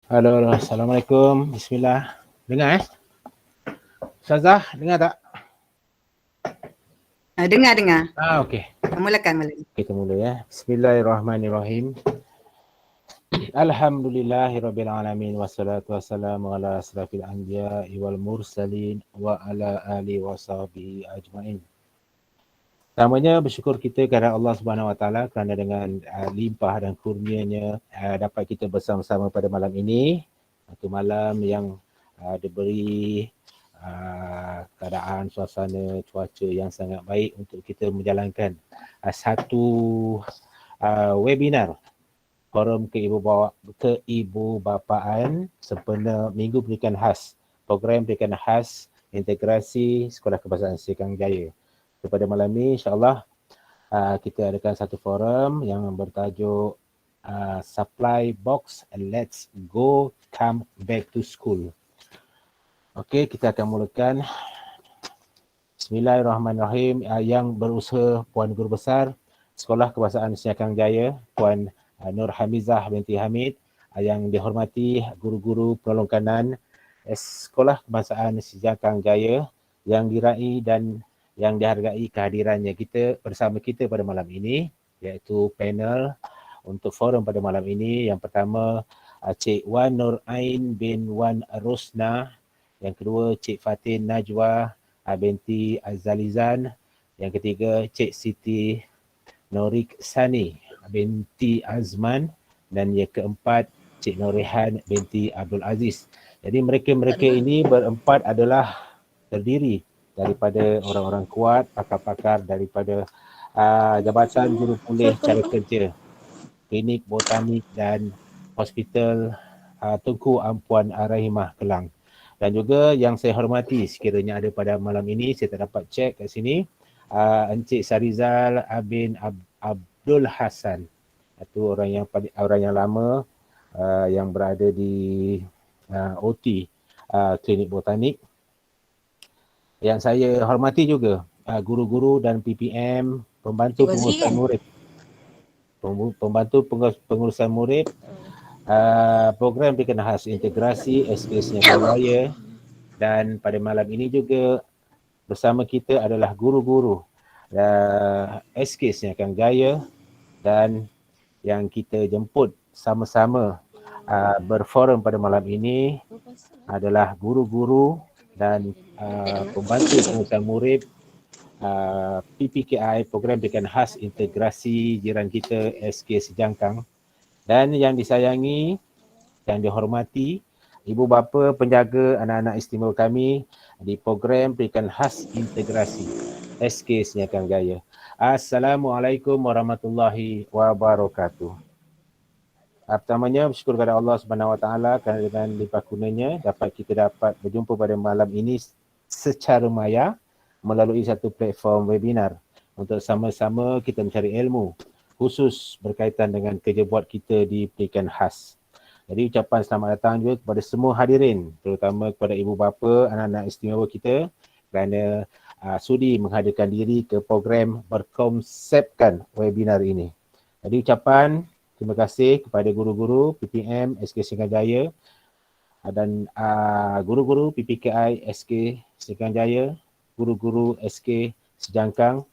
Halo, halo. Assalamualaikum. Bismillah. Dengar Ustazah, dengar tak? Dengar. Okey. Mulakan. Kita mula ya. Bismillahirrahmanirrahim. Alhamdulillahirrabbilalamin. Wassalatu wassalamu ala asrafil anbiya'i wal mursalin wa ala alihi wa sahbihi ajma'in. Pertamanya bersyukur kita kepada Allah Subhanahu Wa Taala kerana dengan limpah dan kurnianya dapat kita bersama-sama pada malam ini. Satu malam yang diberi keadaan suasana cuaca yang sangat baik untuk kita menjalankan satu webinar forum keibubapaan sempena Minggu Pendidikan Khas, program pendidikan khas integrasi Sekolah Kebangsaan Serikang Jaya. Pada malam ini insya-Allah kita adakan satu forum yang bertajuk Supply Box and Let's Go Come Back to School. Okey, kita akan mulakan. Bismillahirrahmanirrahim. Yang berusaha Puan Guru Besar Sekolah Kebangsaan Serikang Jaya, Puan Nur Hamizah binti Hamid. Yang dihormati guru-guru penolong kanan Sekolah Kebangsaan Serikang Jaya yang diraih dan yang dihargai kehadirannya kita bersama kita pada malam ini, iaitu panel untuk forum pada malam ini. Yang pertama Cik Wan Nur Ain bin Wan Rosna, yang kedua Cik Fatin Najwa binti Azalizan, yang ketiga Cik Siti Norik Sani binti Azman, dan yang keempat Cik Norihan binti Abdul Aziz. Jadi mereka ini berempat adalah terdiri daripada orang-orang kuat, pakar-pakar daripada Jabatan Jurupulih Cara Kerja, Klinik Botanik dan Hospital Tunku Ampuan Rahimah Kelang. Dan juga yang saya hormati sekiranya ada pada malam ini, saya tak dapat cek kat sini, Encik Sarizal bin Abdul Hasan. Itu orang yang lama yang berada di OT Klinik Botanik. Yang saya hormati juga guru-guru dan PPM, pembantu pengurusan murid, program pendidikan khas integrasi SK Serikang Jaya. Dan pada malam ini juga bersama kita adalah guru-guru SK Serikang Jaya, dan yang kita jemput sama-sama berforum pada malam ini adalah guru-guru dan pembantu pengurusan murid PPKI, program pendidikan khas integrasi jiran kita SK Sejangkang. Dan yang disayangi, yang dihormati ibu bapa penjaga anak-anak istimewa kami di program pendidikan khas integrasi SK Serikang Jaya. Assalamualaikum warahmatullahi wabarakatuh. Pertamanya bersyukur kepada Allah Subhanahu Wa Taala kerana dengan limpah kurnianya kita dapat berjumpa pada malam ini secara maya melalui satu platform webinar untuk sama-sama kita mencari ilmu khusus berkaitan dengan kerja buat kita di pendidikan khas. Jadi ucapan selamat datang juga kepada semua hadirin, terutama kepada ibu bapa, anak-anak istimewa kita kerana sudi menghadirkan diri ke program berkonsepkan webinar ini. Jadi ucapan terima kasih kepada guru-guru PPM SK Serikang Jaya dan guru-guru PPKI SK Serikang Jaya, guru-guru SK Sejangkang,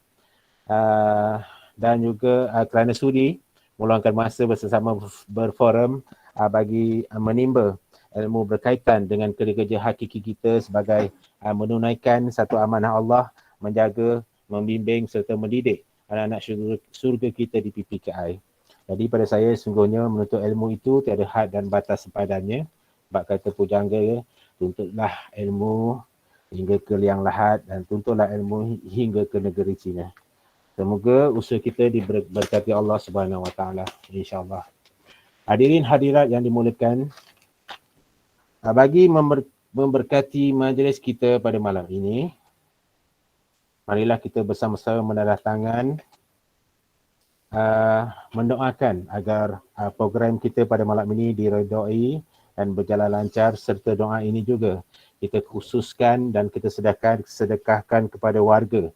dan juga kerana sudi meluangkan masa bersama berforum bagi menimba ilmu berkaitan dengan kerja-kerja hakiki kita sebagai menunaikan satu amanah Allah, menjaga, membimbing serta mendidik anak-anak syurga kita di PPKI. Jadi pada saya sungguhnya menuntut ilmu itu tiada had dan batas sempadannya. Sebab kata pujangga, tuntutlah ilmu hingga ke liang lahat dan tuntutlah ilmu hingga ke negeri Cina. Semoga usaha kita diberkati Allah Subhanahu Wa Taala, insya-Allah. Hadirin hadirat yang dimuliakan, bagi memberkati majlis kita pada malam ini, marilah kita bersama-sama menandatangan mendoakan agar program kita pada malam ini diredai dan berjalan lancar, serta doa ini juga kita khususkan dan kita sedekahkan kepada warga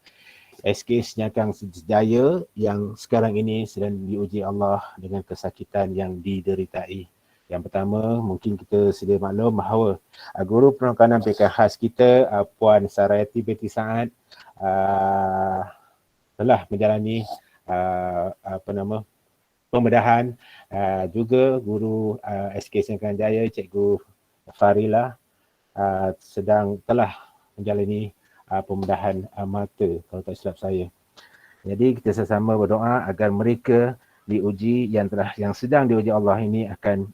SK Serikang Jaya yang sekarang ini sedang diuji Allah dengan kesakitan yang dideritai. Yang pertama, mungkin kita sedia maklum bahawa guru penekanan PK khas kita, Puan Sarayati binti Saad, telah menjalani pembedahan. Juga guru SK Sengkang Jaya, Cikgu Farila, telah menjalani pembedahan mata, kalau tak silap saya. Jadi kita sesama berdoa agar mereka diuji yang sedang diuji Allah ini akan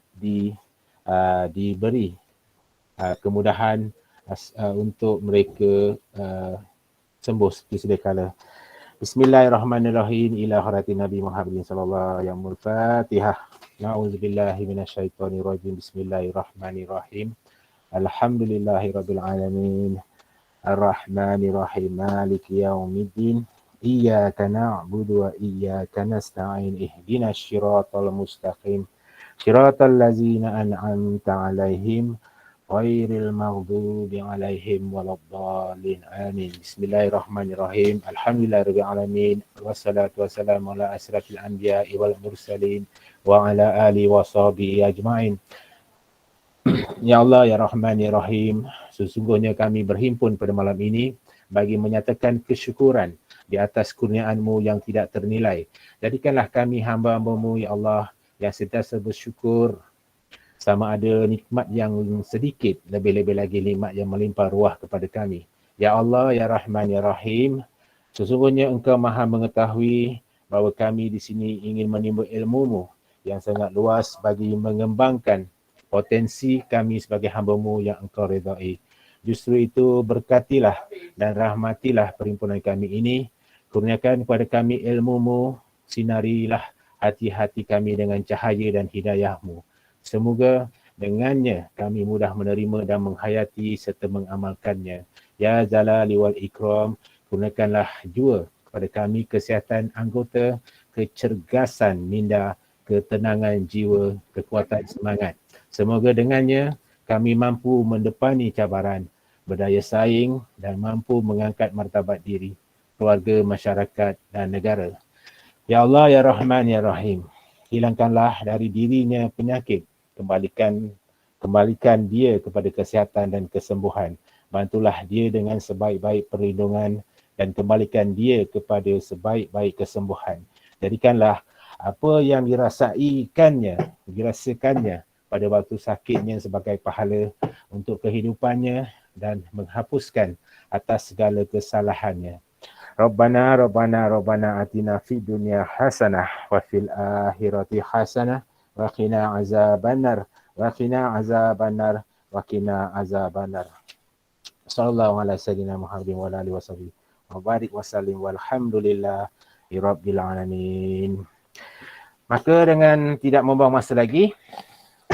diberi kemudahan untuk mereka sembuh sedia kala. Bismillahirrahmanirrahim. Ila hadratin Nabi Muhammadin sallallahu alaihi wasallam. Fatihah. Na'udzubillahi minasyaitonirrajim. Bismillahirrahmanirrahim. Alhamdulillahirabbil alamin. Ar-Rahmanirrahim. Maliki yaumiddin. Iyyaka na'budu wa iyyaka nasta'in. Ihdinas siratal mustaqim. Siratal ladzina an'amta 'alaihim ghairil maghdubi 'alaihim waladdallin. Amin. Bismillahirrahmanirrahim. Alhamdulillahirabbil alamin. Wassalatu wassalamu ala asyrafil anbiya'i wal mursalin wa ala alihi washabihi ajmain. Ya Allah, ya Rahman, ya Rahim, sesungguhnya kami berhimpun pada malam ini bagi menyatakan kesyukuran di atas kurniaan-Mu yang tidak ternilai. Jadikanlah kami hamba-Hamba-Mu, ya Allah, yang sentiasa bersyukur sama ada nikmat yang sedikit, lebih-lebih lagi nikmat yang melimpah ruah kepada kami. Ya Allah, ya Rahman, ya Rahim, sesungguhnya Engkau Maha mengetahui bahawa kami di sini ingin menimba ilmu-Mu yang sangat luas bagi mengembangkan potensi kami sebagai hamba-Mu yang Engkau redai. Justru itu berkatilah dan rahmatilah perhimpunan kami ini. Kurniakan kepada kami ilmu-Mu, sinarilah hati-hati kami dengan cahaya dan hidayah-Mu. Semoga dengannya kami mudah menerima dan menghayati serta mengamalkannya. Ya Jalali wal Ikram, kurniakanlah jua kepada kami kesihatan anggota, kecergasan minda, ketenangan jiwa, kekuatan semangat. Semoga dengannya kami mampu mendepani cabaran, berdaya saing dan mampu mengangkat martabat diri, keluarga, masyarakat dan negara. Ya Allah, ya Rahman, ya Rahim, hilangkanlah dari dirinya penyakit, kembalikan dia kepada kesihatan dan kesembuhan. Bantulah dia dengan sebaik-baik perlindungan dan kembalikan dia kepada sebaik-baik kesembuhan. Jadikanlah apa yang dirasakannya pada waktu sakitnya sebagai pahala untuk kehidupannya dan menghapuskan atas segala kesalahannya. Rabbana atina fid dunya hasanah wa fil akhirati hasanah wa qina azabannar wa qina azabannar. Sallallahu ala sayyidina Muhammadin wa alihi washabihi wa barik wa sallim walhamdulillahi rabbil alamin. Maka dengan tidak membuang masa lagi,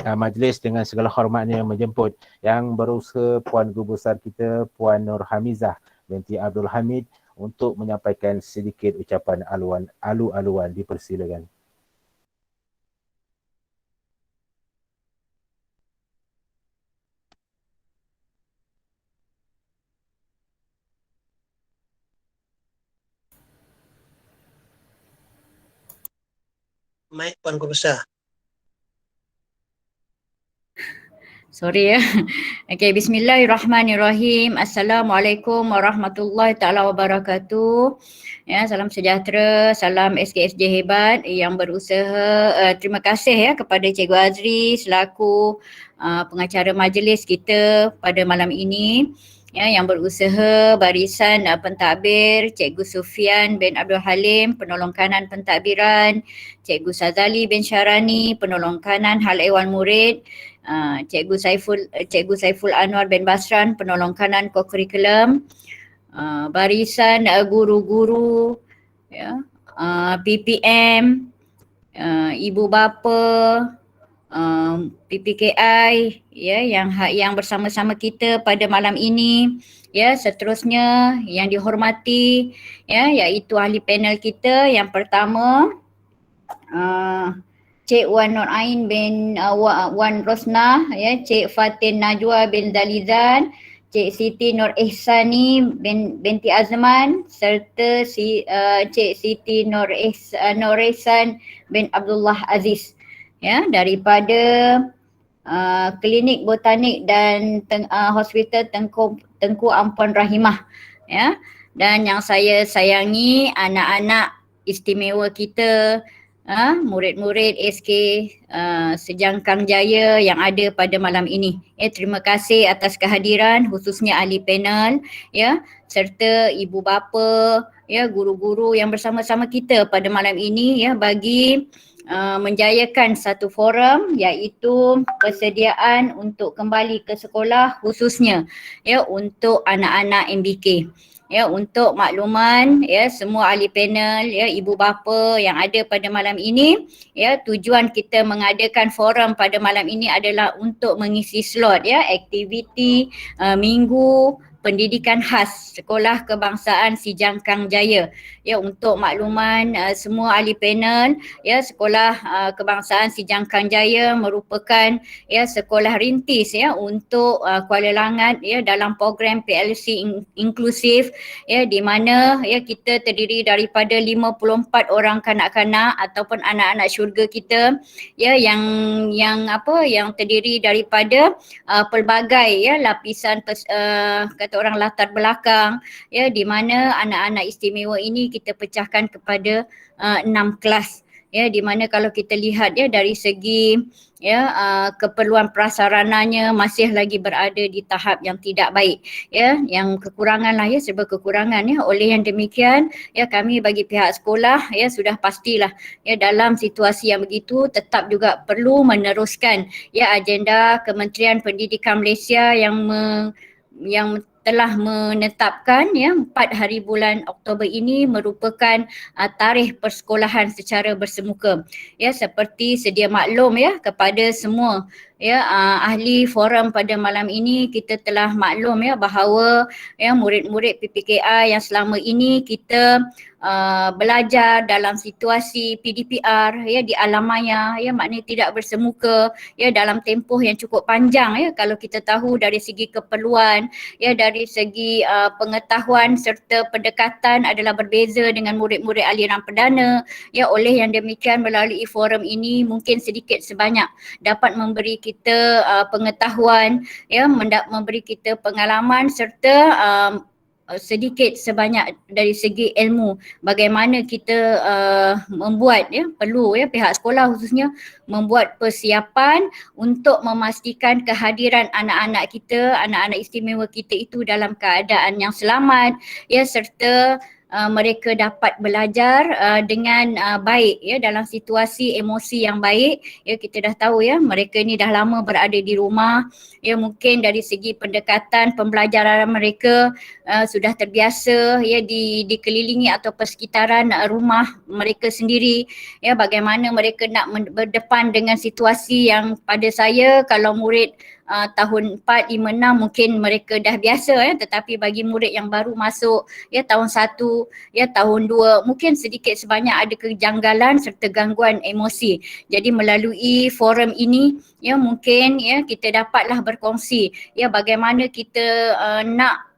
majlis dengan segala hormatnya menjemput yang berusaha Puan Guru Besar kita, Puan Nur Hamizah binti Abdul Hamid, untuk menyampaikan sedikit ucapan alu-aluan. Dipersilakan. Mic Puan Guru Besar. Sorry ya. Okay, bismillahirrahmanirrahim. Assalamualaikum warahmatullahi taala wabarakatuh. Ya, salam sejahtera, salam SKSJ hebat yang berusaha. Terima kasih ya kepada Cikgu Azri selaku pengacara majlis kita pada malam ini. Ya, yang berusaha barisan pentadbir, Cikgu Sufian bin Abdul Halim, penolong kanan pentadbiran, Cikgu Sazali bin Syarani, penolong kanan hal ehwal murid, Cikgu Saiful Anwar bin Basran, penolong kanan co-curriculum, barisan guru-guru, ya, PPM, ibu bapa, PPKI, ya, yang bersama-sama kita pada malam ini, ya, seterusnya yang dihormati, ya, iaitu ahli panel kita. Yang pertama, Cik Wan Nur Ain bin Wan Rosnah, ya, Cik Fatin Najwa bin Dalizan, Cik Siti Nur Ihsani binti Azman, serta Cik Siti Nur Ihsan bin Abdullah Aziz, ya, daripada Klinik Botanik dan Hospital Tengku Ampuan Rahimah, ya. Dan yang saya sayangi anak-anak istimewa kita, murid-murid SK Sejangkang Jaya yang ada pada malam ini. Terima kasih atas kehadiran khususnya ahli panel, ya, serta ibu bapa, ya, guru-guru yang bersama-sama kita pada malam ini, ya, bagi menjayakan satu forum iaitu persediaan untuk kembali ke sekolah khususnya, ya, untuk anak-anak MBK. Ya, untuk makluman, ya, semua ahli panel, ya, ibu bapa yang ada pada malam ini, ya, tujuan kita mengadakan forum pada malam ini adalah untuk mengisi slot, ya, aktiviti minggu pendidikan khas Sekolah Kebangsaan Sijangkang Jaya. Ya, untuk makluman semua ahli panel, ya, Sekolah Kebangsaan Sijangkang Jaya merupakan, ya, sekolah rintis, ya, untuk Kuala Langat, ya, dalam program PLC inklusif, ya, di mana, ya, kita terdiri daripada 54 orang kanak-kanak ataupun anak-anak syurga kita, ya, yang terdiri daripada pelbagai, ya, lapisan kata orang latar belakang, ya, di mana anak-anak istimewa ini kita pecahkan kepada 6 kelas, ya, di mana kalau kita lihat, ya, dari segi, ya, keperluan prasarananya masih lagi berada di tahap yang tidak baik, ya, yang kekurangan lah, ya, serba kekurangan, ya. Oleh yang demikian, ya, kami bagi pihak sekolah, ya, sudah pastilah, ya, dalam situasi yang begitu tetap juga perlu meneruskan, ya, agenda Kementerian Pendidikan Malaysia yang telah menetapkan, ya, 4 hari bulan Oktober ini merupakan tarikh persekolahan secara bersemuka. Ya, seperti sedia maklum, ya, kepada semua, ya, ahli forum pada malam ini, kita telah maklum, ya, bahawa, ya, murid-murid PPKI yang selama ini kita belajar dalam situasi PDPR, ya, di alam maya, ya, maknanya tidak bersemuka, ya, dalam tempoh yang cukup panjang, ya, kalau kita tahu dari segi keperluan, ya, dari segi pengetahuan serta pendekatan adalah berbeza dengan murid-murid aliran perdana, ya. Oleh yang demikian melalui forum ini mungkin sedikit sebanyak dapat memberi kita pengetahuan, ya, memberi kita pengalaman serta sedikit sebanyak dari segi ilmu bagaimana kita membuat, ya, perlu, ya, pihak sekolah khususnya membuat persiapan untuk memastikan kehadiran anak-anak kita, anak-anak istimewa kita itu dalam keadaan yang selamat, ya, serta mereka dapat belajar dengan baik, ya, dalam situasi emosi yang baik. Ya, kita dah tahu, ya, mereka ni dah lama berada di rumah, ya, mungkin dari segi pendekatan pembelajaran mereka sudah terbiasa, ya, dikelilingi atau persekitaran rumah mereka sendiri, ya, bagaimana mereka nak berdepan dengan situasi yang pada saya kalau murid tahun 4, 5, 6 mungkin mereka dah biasa, ya, tetapi bagi murid yang baru masuk, ya, tahun 1, ya, tahun 2 mungkin sedikit sebanyak ada kejanggalan serta gangguan emosi. Jadi melalui forum ini, ya, mungkin, ya, kita dapatlah berkongsi, ya, bagaimana kita nak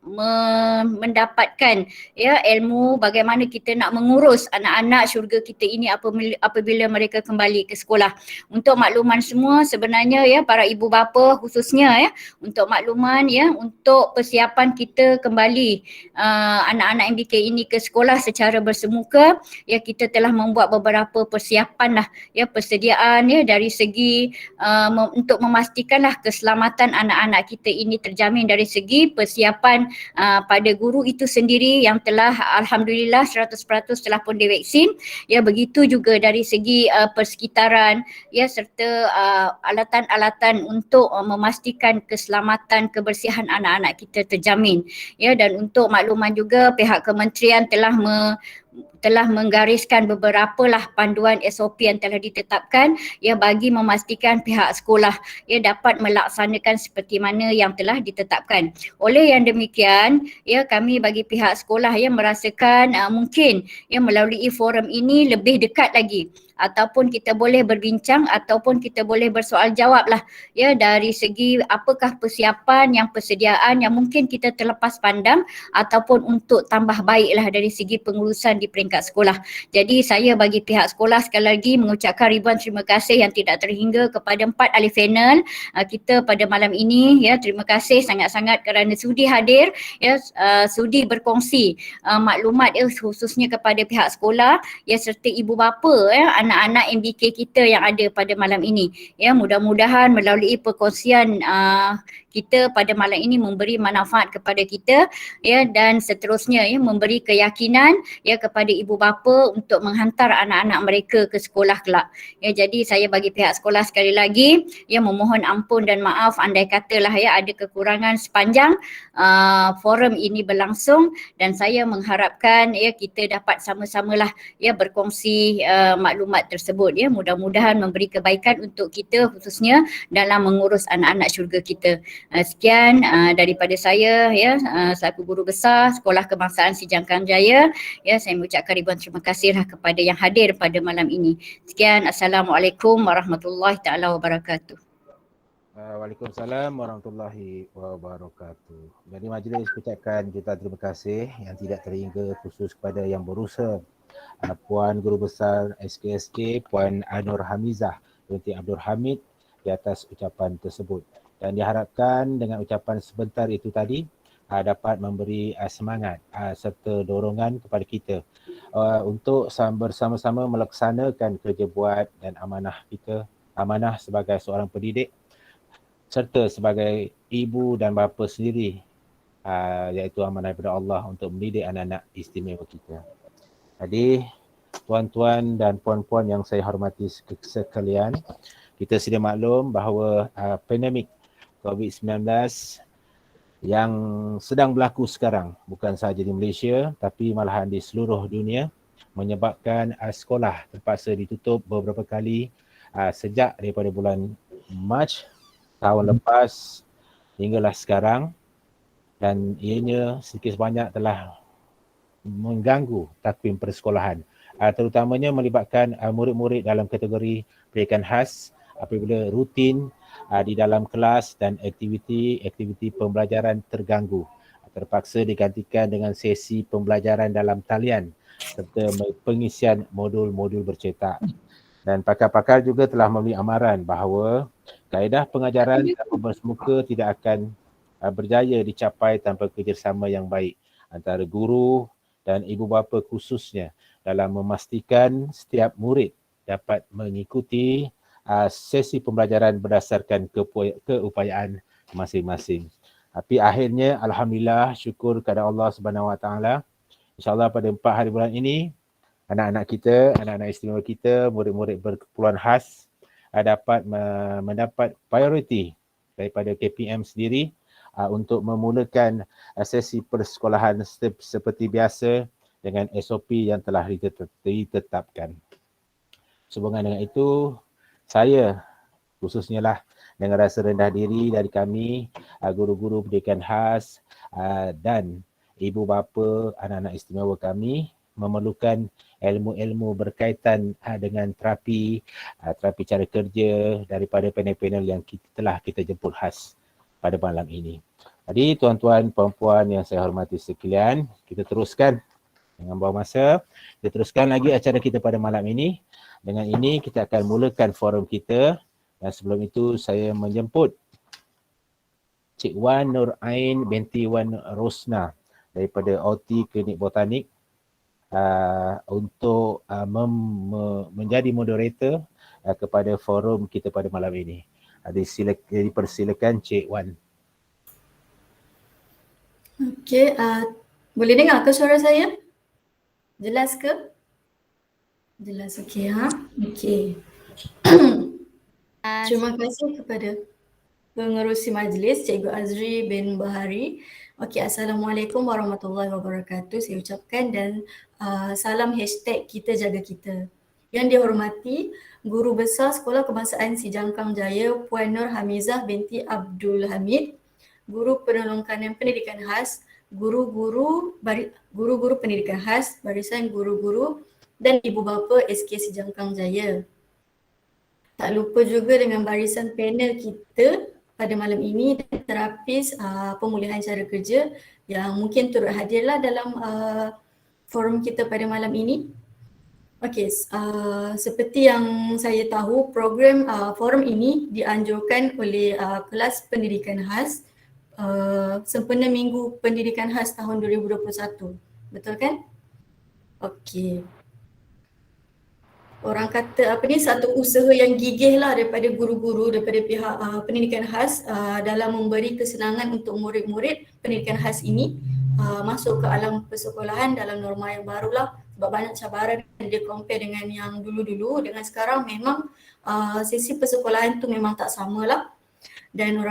mendapatkan, ya, ilmu, bagaimana kita nak mengurus anak-anak syurga kita ini apabila mereka kembali ke sekolah. Untuk makluman semua sebenarnya, ya, para ibu bapa khususnya, ya, untuk makluman, ya, untuk persiapan kita kembali anak-anak MBK ini ke sekolah secara bersemuka, ya, kita telah membuat beberapa persiapan lah, ya, persediaan, ya, dari segi untuk memastikanlah keselamatan anak-anak kita ini terjamin dari segi persiapan pada guru itu sendiri yang telah alhamdulillah 100% telah pun divaksin, ya, begitu juga dari segi persekitaran, ya, serta alatan-alatan untuk memastikan keselamatan kebersihan anak-anak kita terjamin, ya. Dan untuk makluman juga pihak kementerian telah menggariskan beberapa lah panduan SOP yang telah ditetapkan, ya, bagi memastikan pihak sekolah, ya, dapat melaksanakan seperti mana yang telah ditetapkan. Oleh yang demikian, ya, kami bagi pihak sekolah, ya, merasakan mungkin, ya, melalui forum ini lebih dekat lagi ataupun kita boleh berbincang ataupun kita boleh bersoal jawab lah ya, dari segi apakah persiapan yang persediaan yang mungkin kita terlepas pandang ataupun untuk tambah baiklah dari segi pengurusan di peringkat sekolah. Jadi saya bagi pihak sekolah sekali lagi mengucapkan ribuan terima kasih yang tidak terhingga kepada 4 ahli panel kita pada malam ini ya. Terima kasih sangat-sangat kerana sudi hadir ya, sudi berkongsi maklumat ya, khususnya kepada pihak sekolah ya, serta ibu bapa ya, anak-anak MBK kita yang ada pada malam ini ya. Mudah-mudahan melalui perkongsian kita pada malam ini memberi manfaat kepada kita ya, dan seterusnya ya, memberi keyakinan ya kepada ibu bapa untuk menghantar anak-anak mereka ke sekolah kelak ya. Jadi saya bagi pihak sekolah sekali lagi ya memohon ampun dan maaf andai katalah ya ada kekurangan sepanjang forum ini berlangsung, dan saya mengharapkan ya kita dapat sama-samalah ya berkongsi maklumat tersebut ya. Mudah-mudahan memberi kebaikan untuk kita khususnya dalam mengurus anak-anak syurga kita. Sekian daripada saya ya, selaku guru besar Sekolah Kebangsaan Si Jangkang Jaya ya. Saya mengucapkan ribuan terima kasihlah kepada yang hadir pada malam ini. Sekian, Assalamualaikum warahmatullahi taala wabarakatuh. Waalaikumsalam warahmatullahi wabarakatuh. Jadi majlis ucapkan juta terima kasih yang tidak terhingga khusus kepada yang berusaha, Puan Guru Besar SKSK Puan Nur Hamizah binti Abdul Hamid di atas ucapan tersebut. Dan diharapkan dengan ucapan sebentar itu tadi dapat memberi semangat serta dorongan kepada kita untuk bersama-sama melaksanakan kerja buat dan amanah kita, amanah sebagai seorang pendidik serta sebagai ibu dan bapa sendiri, iaitu amanah daripada Allah untuk mendidik anak-anak istimewa kita. Jadi tuan-tuan dan puan-puan yang saya hormati sekalian, kita sedia maklum bahawa pandemik COVID-19 yang sedang berlaku sekarang bukan sahaja di Malaysia tapi malahan di seluruh dunia menyebabkan sekolah terpaksa ditutup beberapa kali sejak daripada bulan Mac tahun lepas hinggalah sekarang, dan ianya sedikit sebanyak telah mengganggu takwim persekolahan, terutamanya melibatkan murid-murid dalam kategori pendidikan khas apabila rutin di dalam kelas dan aktiviti pembelajaran terganggu, terpaksa digantikan dengan sesi pembelajaran dalam talian serta pengisian modul-modul bercetak. Dan pakar-pakar juga telah memberi amaran bahawa kaedah pengajaran tanpa bersemuka tidak akan berjaya dicapai tanpa kerjasama yang baik antara guru dan ibu bapa khususnya dalam memastikan setiap murid dapat mengikuti sesi pembelajaran berdasarkan keupayaan masing-masing. Tapi akhirnya alhamdulillah, syukur kepada Allah Subhanahu Wa Taala, insya-Allah pada 4 hari bulan ini anak-anak kita, anak-anak istimewa kita, murid-murid berkeperluan khas dapat mendapat prioriti daripada KPM sendiri untuk memulakan sesi persekolahan seperti biasa dengan SOP yang telah ditetapkan. Sehubungan dengan itu, saya khususnya lah dengan rasa rendah diri dari kami, guru-guru pendidikan khas dan ibu bapa anak-anak istimewa kami memerlukan ilmu-ilmu berkaitan dengan terapi cara kerja daripada panel-panel yang telah kita jemput khas pada malam ini. Jadi tuan-tuan, puan-puan yang saya hormati sekalian, kita teruskan dengan buang masa. Kita teruskan lagi acara kita pada malam ini. Dengan ini kita akan mulakan forum kita, dan sebelum itu saya menjemput Cik Wan Nur Ain binti Wan Rosna daripada OT Klinik Botanik untuk menjadi moderator kepada forum kita pada malam ini. Dipersilakan Cik Wan. Okey, boleh dengar ke suara saya? Jelas ke? Jelas, okey ha? Okey. Terima kasih kepada pengerusi majlis Cikgu Azri bin Bahari. Okey, Assalamualaikum warahmatullahi wabarakatuh. Saya ucapkan dan salam hashtag kita jaga kita. Yang dihormati Guru Besar Sekolah Kebangsaan Si Jangkang Jaya Puan Nur Hamizah binti Abdul Hamid, Guru Penolong Kanan Pendidikan Khas, guru-guru pendidikan khas, barisan guru-guru dan ibu bapa SKC Jangkang Jaya. Tak lupa juga dengan barisan panel kita pada malam ini dan terapis pemulihan cara kerja yang mungkin turut hadirlah dalam forum kita pada malam ini. Okey, seperti yang saya tahu, program forum ini dianjurkan oleh kelas pendidikan khas sempena Minggu Pendidikan Khas tahun 2021. Betul kan? Okey. Orang kata satu usaha yang gigih lah daripada guru-guru, daripada pihak pendidikan khas dalam memberi kesenangan untuk murid-murid pendidikan khas ini masuk ke alam persekolahan dalam norma yang barulah, sebab banyak cabaran dia compare dengan yang dulu-dulu. Dengan sekarang memang sesi persekolahan tu memang tak samalah, dan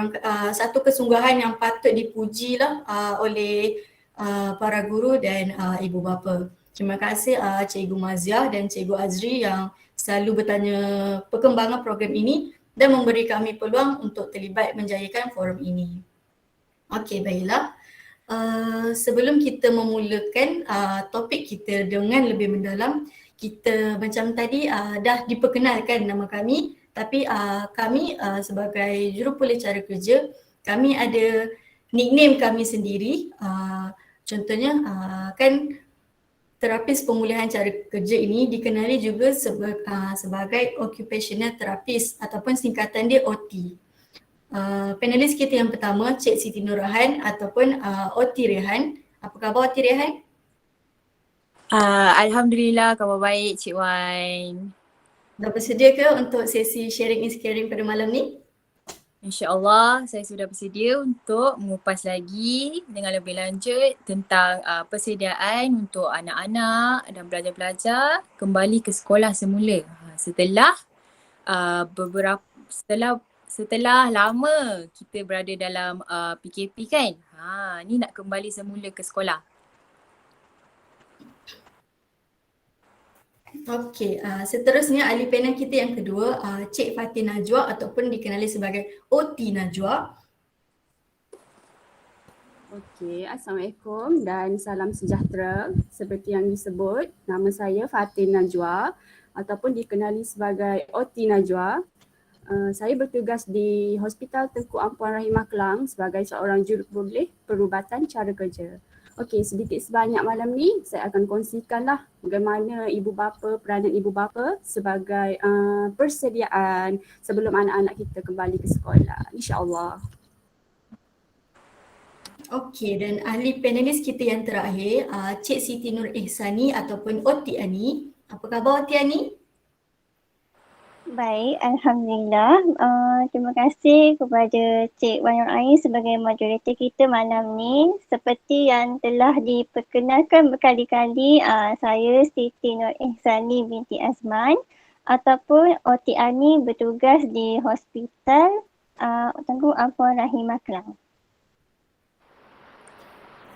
satu kesungguhan yang patut dipuji lah oleh para guru dan ibu bapa. Terima kasih Cikgu Maziah dan Cikgu Azri yang selalu bertanya perkembangan program ini dan memberi kami peluang untuk terlibat menjayakan forum ini. Okey, baiklah. Sebelum kita memulakan topik kita dengan lebih mendalam, kita macam tadi dah diperkenalkan nama kami, tapi kami sebagai jurupoleh cara kerja, kami ada nickname kami sendiri. Contohnya kan terapis pemulihan cara kerja ini dikenali juga sebagai occupational therapist ataupun singkatan dia OT. Panelis kita yang pertama, Cik Siti Nur Rehan ataupun OT Rehan. Apa khabar OT Rehan? Alhamdulillah, khabar baik Cik Wan. Dah bersedia ke untuk sesi sharing is caring pada malam ni? InsyaAllah saya sudah bersedia untuk mengupas lagi dengan lebih lanjut tentang persediaan untuk anak-anak dan pelajar-pelajar kembali ke sekolah semula setelah setelah lama kita berada dalam PKP kan. Ni nak kembali semula ke sekolah. Okey, seterusnya ahli panel kita yang kedua, Cik Fatin Najwa ataupun dikenali sebagai OT Najwa. Okey, Assalamualaikum dan salam sejahtera. Seperti yang disebut, nama saya Fatin Najwa ataupun dikenali sebagai OT Najwa. Saya bertugas di Hospital Tengku Ampuan Rahimah Kelang sebagai seorang jurupoleh perubatan cara kerja. Okey, sedikit sebanyak malam ni saya akan kongsikanlah bagaimana ibu bapa, peranan ibu bapa sebagai persediaan sebelum anak-anak kita kembali ke sekolah, insya-Allah. Okey, dan ahli panelis kita yang terakhir, Cik Siti Nur Ihsani ataupun OT Ani. Apa khabar OT Ani? Baik, Alhamdulillah. Terima kasih kepada Cik Wan Nur Ain sebagai moderator kita malam ni. Seperti yang telah diperkenalkan berkali-kali, saya Siti Nur Ihsani binti Azman ataupun OT Ani bertugas di Hospital Tengku Ampuan Rahimah Kelang.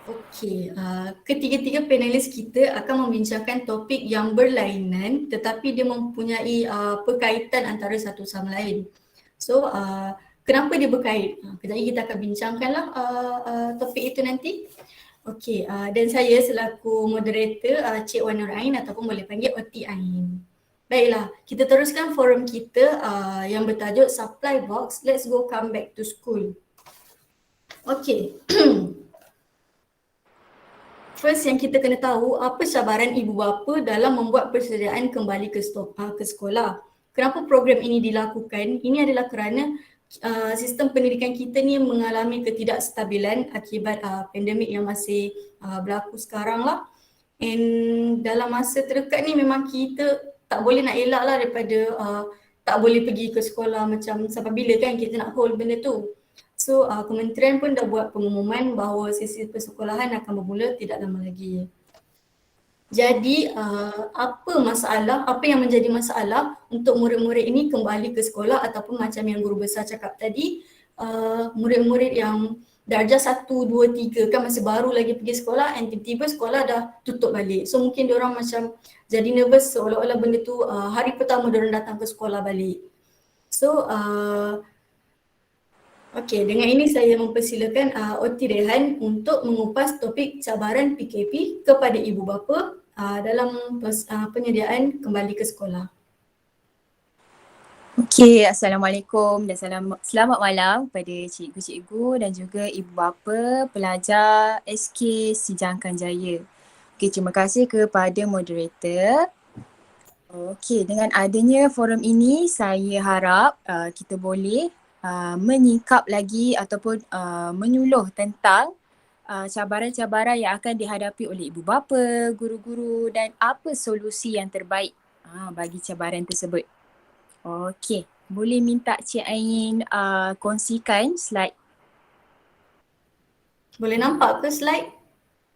Okey, ketiga-tiga panelis kita akan membincangkan topik yang berlainan tetapi dia mempunyai perkaitan antara satu sama lain. So, kenapa dia berkait? Kejap lagi kita akan bincangkanlah topik itu nanti. Okey, dan saya selaku moderator Cik Wan Nur Ain ataupun boleh panggil OT Ain. Baiklah, kita teruskan forum kita yang bertajuk Supply Box, Let's Go Come Back to School. Okey. First yang kita kena tahu, apa cabaran ibu bapa dalam membuat persediaan kembali ke sekolah. Kenapa program ini dilakukan? Ini adalah kerana sistem pendidikan kita ni mengalami ketidakstabilan akibat pandemik yang masih berlaku sekarang lah. And dalam masa terdekat ni memang kita tak boleh nak elak lah daripada tak boleh pergi ke sekolah macam sampai bila kan kita nak hold benda tu. So kementerian pun dah buat pengumuman bahawa sesi persekolahan akan bermula tidak lama lagi. Jadi apa yang menjadi masalah untuk murid-murid ini kembali ke sekolah ataupun macam yang guru besar cakap tadi, murid-murid yang darjah 1, 2, 3 kan masih baru lagi pergi sekolah and tiba-tiba sekolah dah tutup balik. So mungkin diorang macam jadi nervous seolah-olah benda tu hari pertama diorang datang ke sekolah balik. So okey, dengan ini saya mempersilakan OT Rehan untuk mengupas topik cabaran PKP kepada ibu bapa dalam penyediaan kembali ke sekolah. Okey, Assalamualaikum dan selamat malam kepada cikgu-cikgu dan juga ibu bapa pelajar SK Sijangkan Jaya. Okey, terima kasih kepada moderator. Okey, dengan adanya forum ini saya harap kita boleh menyingkap lagi ataupun menyuluh tentang cabaran-cabaran yang akan dihadapi oleh ibu bapa, guru-guru dan apa solusi yang terbaik bagi cabaran tersebut. Okey, boleh minta Cik Ain kongsikan slide. Boleh nampak ke slide?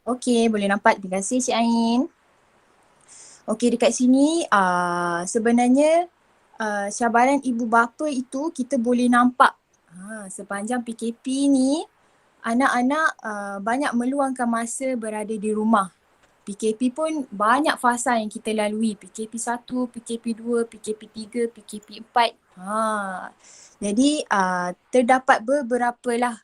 Okey, boleh nampak. Terima kasih Cik Ain. Okey, dekat sini sebenarnya cabaran ibu bapa itu kita boleh nampak sepanjang PKP ni anak-anak banyak meluangkan masa berada di rumah. PKP pun banyak fasa yang kita lalui. PKP 1, PKP 2, PKP 3, PKP 4. Jadi terdapat beberapa lah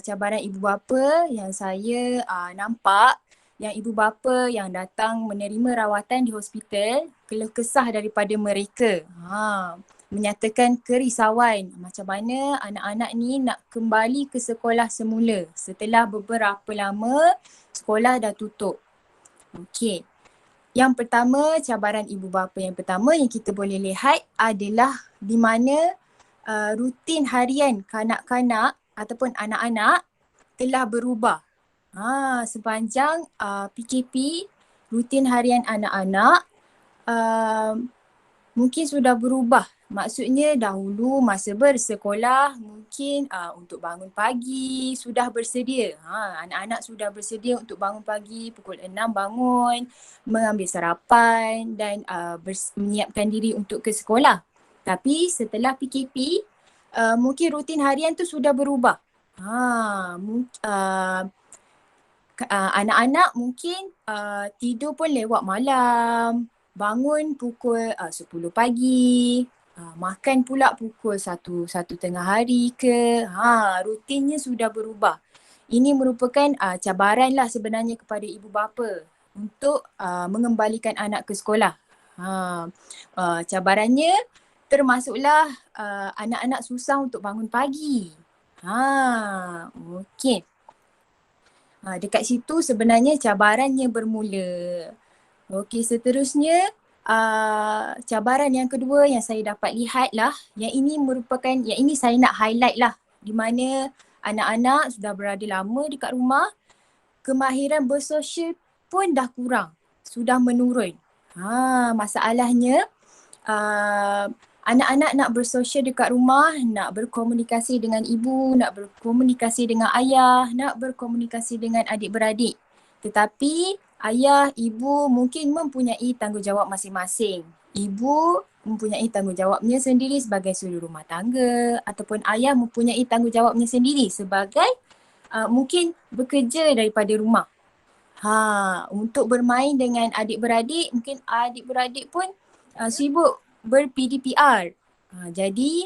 cabaran ibu bapa yang saya nampak, yang ibu bapa yang datang menerima rawatan di hospital, keluh kesah daripada mereka. Menyatakan kerisauan macam mana anak-anak ni nak kembali ke sekolah semula setelah beberapa lama sekolah dah tutup. Okey. Yang pertama, cabaran ibu bapa yang pertama yang kita boleh lihat adalah di mana rutin harian kanak-kanak ataupun anak-anak telah berubah. Sepanjang PKP, rutin harian anak-anak mungkin sudah berubah. Maksudnya dahulu masa bersekolah mungkin untuk bangun pagi sudah bersedia. Anak-anak sudah bersedia untuk bangun pagi, pukul 6 bangun, mengambil sarapan dan menyiapkan diri untuk ke sekolah. Tapi setelah PKP, mungkin rutin harian tu sudah berubah. Anak-anak mungkin tidur pun lewat malam, bangun pukul 10 pagi, makan pula pukul 1 tengah hari ke. Rutinnya sudah berubah. Ini merupakan cabaran lah sebenarnya kepada ibu bapa untuk mengembalikan anak ke sekolah. Cabarannya termasuklah anak-anak susah untuk bangun pagi. Okey. Dekat situ sebenarnya cabarannya bermula. Okey, seterusnya cabaran yang kedua yang saya dapat lihat lah, yang ini saya nak highlight lah, di mana anak-anak sudah berada lama dekat rumah, kemahiran bersosial pun dah kurang, sudah menurun. Masalahnya anak-anak nak bersosial dekat rumah, nak berkomunikasi dengan ibu, nak berkomunikasi dengan ayah, nak berkomunikasi dengan adik-beradik. Tetapi ayah, ibu mungkin mempunyai tanggungjawab masing-masing. Ibu mempunyai tanggungjawabnya sendiri sebagai suri rumah tangga ataupun ayah mempunyai tanggungjawabnya sendiri sebagai mungkin bekerja daripada rumah. Untuk bermain dengan adik-beradik, mungkin adik-beradik pun sibuk ber-PDPR. Jadi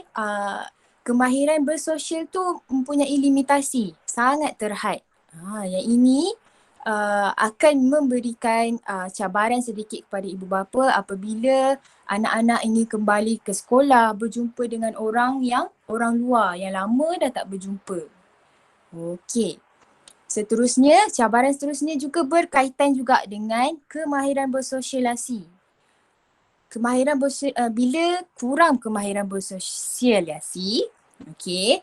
kemahiran bersosial tu mempunyai limitasi, sangat terhad. Yang ini akan memberikan cabaran sedikit kepada ibu bapa apabila anak-anak ini kembali ke sekolah, berjumpa dengan orang luar yang lama dah tak berjumpa. Okey. Cabaran seterusnya juga berkaitan juga dengan kemahiran bersosialisasi. Bila kurang kemahiran bersosialisasi, okey,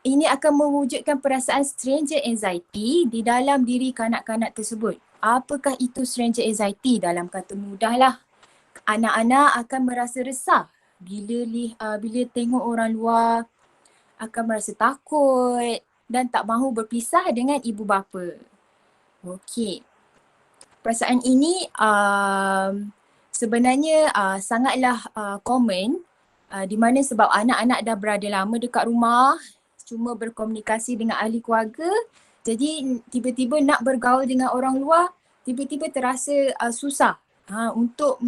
ini akan mewujudkan perasaan stranger anxiety di dalam diri kanak-kanak tersebut. Apakah itu stranger anxiety? Dalam kata mudahlah, anak-anak akan merasa resah bila tengok orang luar, akan merasa takut dan tak mahu berpisah dengan ibu bapa. Okey. Perasaan ini sebenarnya sangatlah common di mana sebab anak-anak dah berada lama dekat rumah, cuma berkomunikasi dengan ahli keluarga, jadi tiba-tiba nak bergaul dengan orang luar, tiba-tiba terasa susah untuk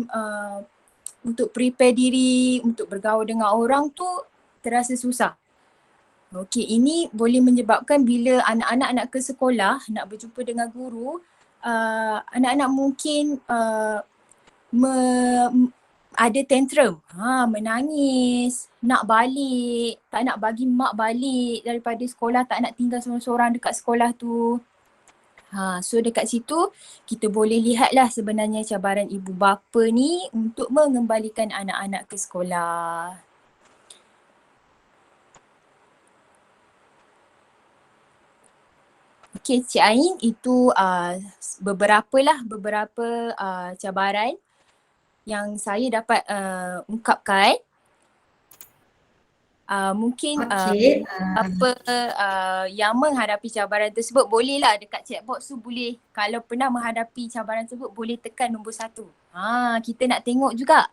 prepare diri untuk bergaul dengan orang tu, terasa susah. Okey, ini boleh menyebabkan bila anak-anak nak ke sekolah, nak berjumpa dengan guru, anak-anak mungkin ada tantrum, menangis, nak balik, tak nak bagi mak balik daripada sekolah, tak nak tinggal seorang-seorang dekat sekolah tu. So dekat situ kita boleh lihatlah sebenarnya cabaran ibu bapa ni untuk mengembalikan anak-anak ke sekolah. Okey, Cik Ain, itu beberapa cabaran yang saya dapat ungkapkan. Mungkin Okey. yang menghadapi cabaran tersebut bolehlah dekat chat box tu, boleh kalau pernah menghadapi cabaran tersebut boleh tekan nombor 1. Kita nak tengok juga.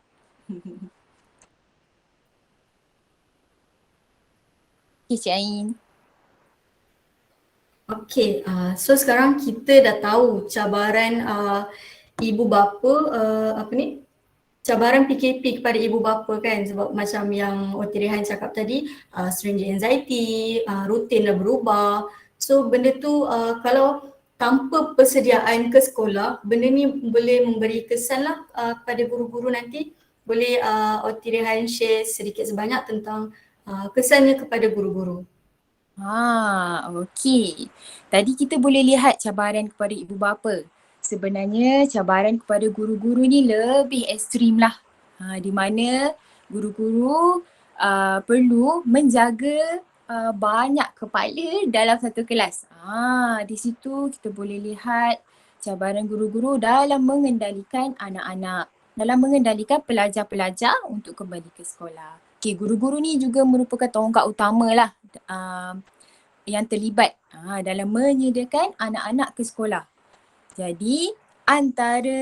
Okay, Cik Ain. Okey, so sekarang kita dah tahu cabaran ibu bapa, cabaran PKP kepada ibu bapa kan, sebab macam yang Oti Rehan cakap tadi, stringent anxiety, rutin dah berubah. So benda tu kalau tanpa persediaan ke sekolah, benda ni boleh memberi kesan lah kepada guru-guru nanti. Boleh Oti Rehan share sedikit sebanyak tentang kesannya kepada guru-guru. Okey. Tadi kita boleh lihat cabaran kepada ibu bapa. Sebenarnya cabaran kepada guru-guru ni lebih ekstrim lah. Di mana guru-guru perlu menjaga banyak kepala dalam satu kelas. Di situ kita boleh lihat cabaran guru-guru dalam mengendalikan anak-anak, dalam mengendalikan pelajar-pelajar untuk kembali ke sekolah. Okay, guru-guru ni juga merupakan tonggak utama lah yang terlibat dalam menyediakan anak-anak ke sekolah. Jadi antara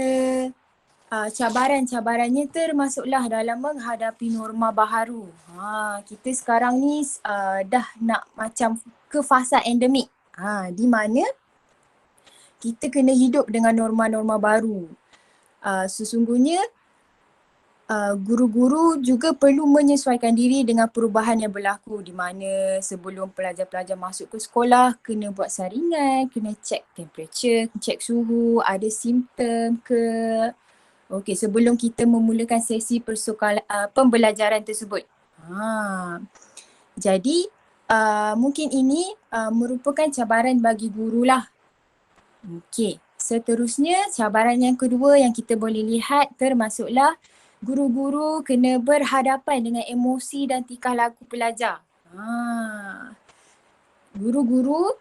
cabaran-cabarannya termasuklah dalam menghadapi norma baharu. Kita sekarang ni dah nak macam ke fasa endemik. Di mana kita kena hidup dengan norma-norma baru. Sesungguhnya guru-guru juga perlu menyesuaikan diri dengan perubahan yang berlaku, di mana sebelum pelajar-pelajar masuk ke sekolah kena buat saringan, kena cek temperature, cek suhu, ada simptom ke. Okey, sebelum kita memulakan sesi pembelajaran tersebut. Jadi mungkin ini merupakan cabaran bagi guru lah. Okey, seterusnya cabaran yang kedua yang kita boleh lihat termasuklah guru-guru kena berhadapan dengan emosi dan tingkah laku pelajar. Guru-guru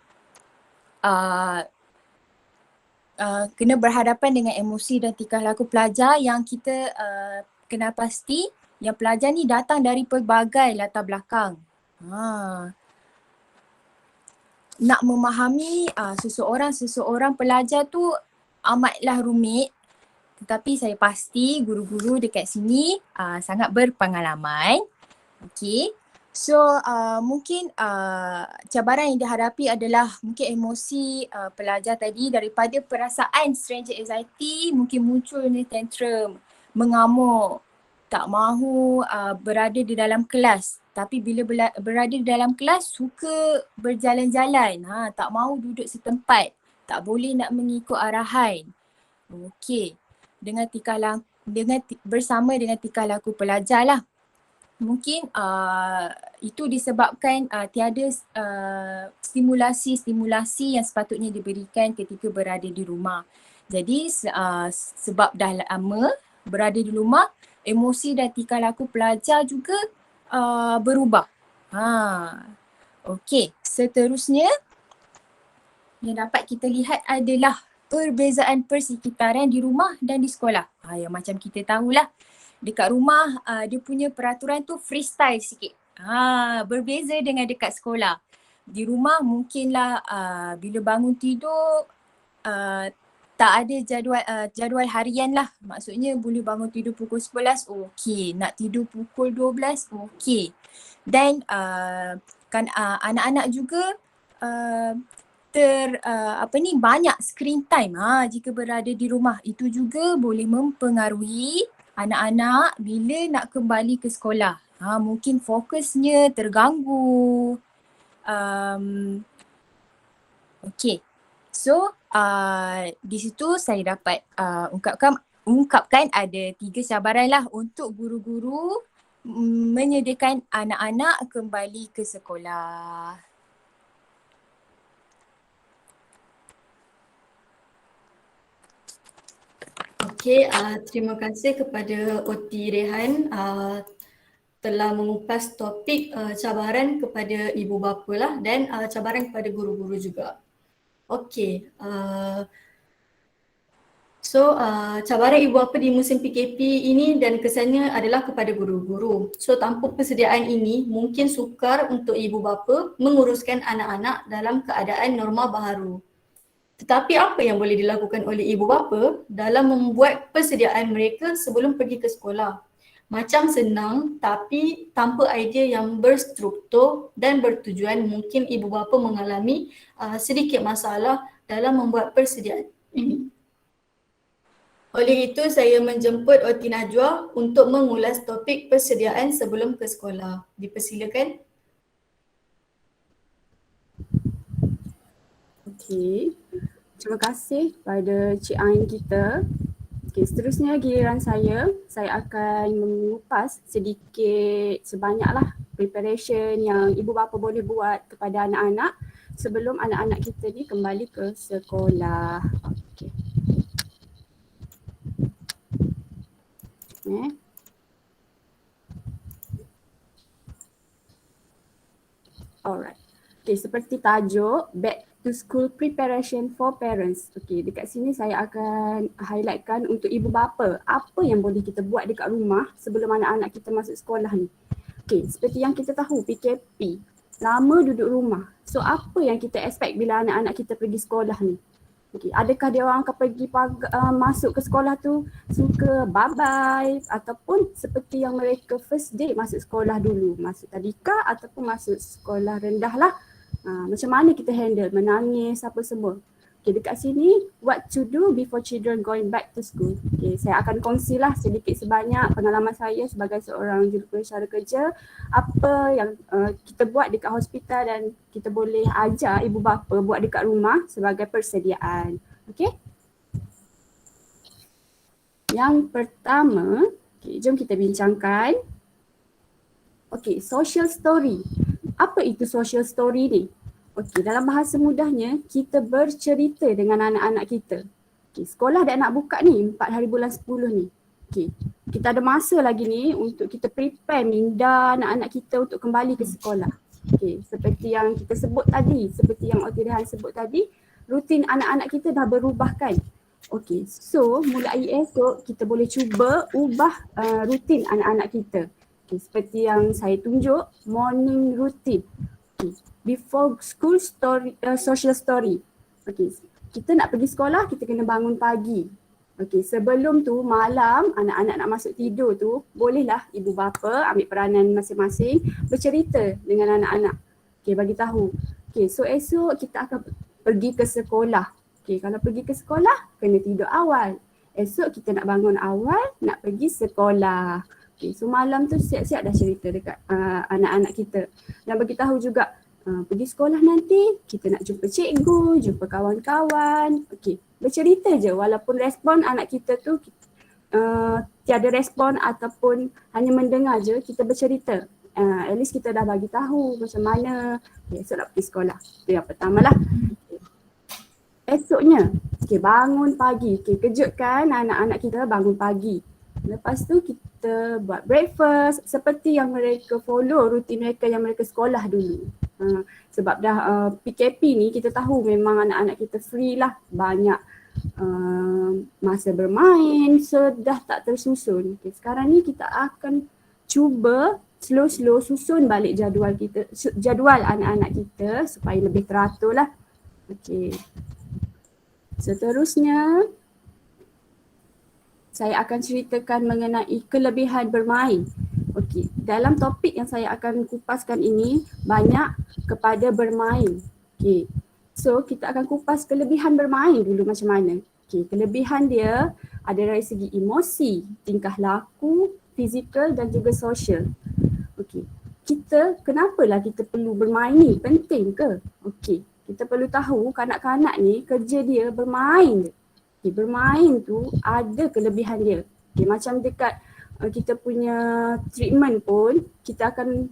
kena berhadapan dengan emosi dan tingkah laku pelajar yang kita kenal pasti yang pelajar ni datang dari pelbagai latar belakang. Nak memahami seseorang pelajar tu amatlah rumit. Tetapi saya pasti guru-guru dekat sini sangat berpengalaman. Okey. So mungkin cabaran yang dihadapi adalah mungkin emosi pelajar tadi, daripada perasaan stringent anxiety mungkin muncul ni tantrum, mengamuk, tak mahu berada di dalam kelas. Tapi bila berada di dalam kelas suka berjalan-jalan, tak mahu duduk setempat, tak boleh nak mengikut arahan. Okey. Bersama dengan tingkah laku pelajar lah. Mungkin itu disebabkan tiada stimulasi yang sepatutnya diberikan ketika berada di rumah. Jadi sebab dah lama berada di rumah, emosi dan tingkah laku pelajar juga berubah. Okey, seterusnya yang dapat kita lihat adalah perbezaan persekitaran di rumah dan di sekolah. Yang macam kita tahulah, dekat rumah dia punya peraturan tu freestyle sikit. Berbeza dengan dekat sekolah. Di rumah mungkinlah bila bangun tidur tak ada jadual harian lah. Maksudnya boleh bangun tidur pukul 11, okey. Nak tidur pukul 12, okey. Dan kan anak-anak juga banyak screen time jika berada di rumah. Itu juga boleh mempengaruhi anak-anak bila nak kembali ke sekolah. Mungkin fokusnya terganggu. Okey. So di situ saya dapat ungkapkan ada 3 cabaran lah untuk guru-guru menyediakan anak-anak kembali ke sekolah. Okey, terima kasih kepada OT Rehan telah mengupas topik cabaran kepada ibu bapa lah dan cabaran kepada guru-guru juga. Okey, cabaran ibu bapa di musim PKP ini dan kesannya adalah kepada guru-guru. So tanpa persediaan ini mungkin sukar untuk ibu bapa menguruskan anak-anak dalam keadaan norma baharu. Tetapi apa yang boleh dilakukan oleh ibu bapa dalam membuat persediaan mereka sebelum pergi ke sekolah? Macam senang tapi tanpa idea yang berstruktur dan bertujuan mungkin ibu bapa mengalami sedikit masalah dalam membuat persediaan ini. Oleh itu saya menjemput OT Najwa untuk mengulas topik persediaan sebelum ke sekolah. Dipersilakan. Okey, terima kasih pada Cik Ain kita. Okey, seterusnya giliran saya akan mengupas sedikit sebanyaklah preparation yang ibu bapa boleh buat kepada anak-anak sebelum anak-anak kita ni kembali ke sekolah. Okey. Alright. Okay, seperti tajuk Back to School Preparation for Parents. Okay, dekat sini saya akan highlightkan untuk ibu bapa apa yang boleh kita buat dekat rumah sebelum anak-anak kita masuk sekolah ni. Okay, seperti yang kita tahu PKP, lama duduk rumah. So apa yang kita expect bila anak-anak kita pergi sekolah ni? Okay, adakah dia orang akan pergi masuk ke sekolah tu suka bye-bye ataupun seperti yang mereka first day masuk sekolah dulu, masuk tadika ataupun masuk sekolah rendah lah. Macam mana kita handle, menangis apa semua. Okay, dekat sini what to do before children going back to school. Okay, saya akan kongsilah sedikit sebanyak pengalaman saya sebagai seorang jurupensyara kerja, apa yang kita buat dekat hospital dan kita boleh ajar ibu bapa buat dekat rumah sebagai persediaan. Okay. Yang pertama, okay, jom kita bincangkan. Okay, social story. Apa itu social story ni? Okey, dalam bahasa mudahnya, kita bercerita dengan anak-anak kita. Okey, sekolah dah nak buka ni 4 hari bulan 10 ni. Okey, kita ada masa lagi ni untuk kita prepare minda anak-anak kita untuk kembali ke sekolah. Okey, seperti yang kita sebut tadi, seperti yang OT Rehan sebut tadi, rutin anak-anak kita dah berubah kan. Okey, so mulai esok kita boleh cuba ubah rutin anak-anak kita. Okey, seperti yang saya tunjuk, morning routine. Okay. Before school story, social story. Okay. Kita nak pergi sekolah, kita kena bangun pagi. Okay. Sebelum tu malam anak-anak nak masuk tidur tu, bolehlah ibu bapa ambil peranan masing-masing bercerita dengan anak-anak. Okay, bagi tahu. Okay, so esok kita akan pergi ke sekolah. Okay, kalau pergi ke sekolah, kena tidur awal. Esok kita nak bangun awal, nak pergi sekolah. Okay, so malam tu siap-siap dah cerita dekat anak-anak kita. Dan bagi tahu juga pergi sekolah nanti kita nak jumpa cikgu, jumpa kawan-kawan. Okay, bercerita je walaupun respon anak kita tu tiada respon ataupun hanya mendengar je, kita bercerita. At least kita dah bagi tahu macam mana esok nak pergi sekolah. Itu yang pertama lah. Okay. Esoknya, okay, bangun pagi. Okay, kejutkan anak-anak kita bangun pagi. Lepas tu kita buat breakfast seperti yang mereka follow rutin mereka yang mereka sekolah dulu. Sebab dah PKP ni kita tahu memang anak-anak kita free lah, banyak masa bermain, so dah tak tersusun. Okay, sekarang ni kita akan cuba slow-slow susun balik jadual anak-anak kita supaya lebih teratur lah. Okay. Seterusnya saya akan ceritakan mengenai kelebihan bermain. Okey, dalam topik yang saya akan kupaskan ini banyak kepada bermain. Okey. So kita akan kupas kelebihan bermain dulu macam mana. Okey, kelebihan dia ada dari segi emosi, tingkah laku, fizikal dan juga sosial. Okey. Kenapalah kita perlu bermain ni? Penting ke? Okey. Kita perlu tahu kanak-kanak ni kerja dia bermain je. Okay, bermain tu ada kelebihan dia. Okay, macam dekat kita punya treatment pun kita akan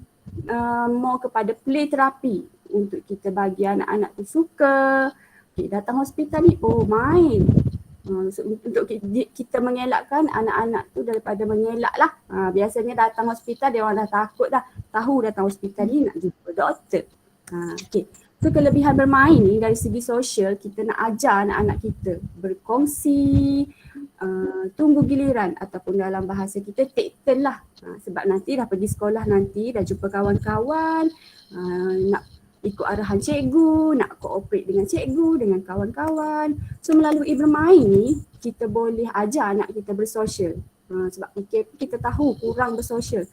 more kepada play terapi untuk kita bagi anak-anak tu suka. Okay, datang hospital ni, oh main. So, untuk kita mengelakkan anak-anak tu daripada mengelak lah. Biasanya datang hospital dia orang dah takut dah. Tahu datang hospital ni nak jumpa doktor. Okay. So kelebihan bermain ni dari segi sosial kita nak ajar anak-anak kita berkongsi, tunggu giliran ataupun dalam bahasa kita take turn lah. Sebab nanti dah pergi sekolah nanti dah jumpa kawan-kawan, nak ikut arahan cikgu, nak cooperate dengan cikgu, dengan kawan-kawan. So melalui bermain ni kita boleh ajar anak kita bersosial. Sebab kita tahu kurang bersosial.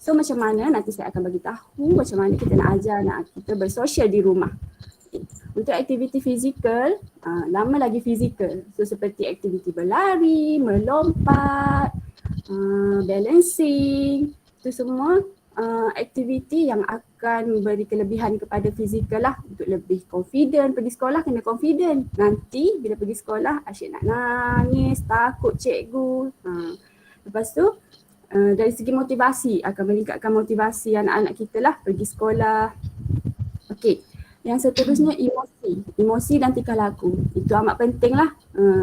So macam mana nanti saya akan bagi tahu macam mana kita nak ajar anak kita bersosial di rumah. Untuk aktiviti fizikal, lama lagi fizikal. So seperti aktiviti berlari, melompat, balancing, itu semua aktiviti yang akan beri kelebihan kepada fizikal lah untuk lebih confident. Pergi sekolah kena confident. Nanti bila pergi sekolah asyik nak nangis, takut cikgu. Lepas tu dari segi motivasi akan meningkatkan motivasi anak-anak kita lah pergi sekolah. Okey. Yang seterusnya emosi dan tingkah laku. Itu amat penting lah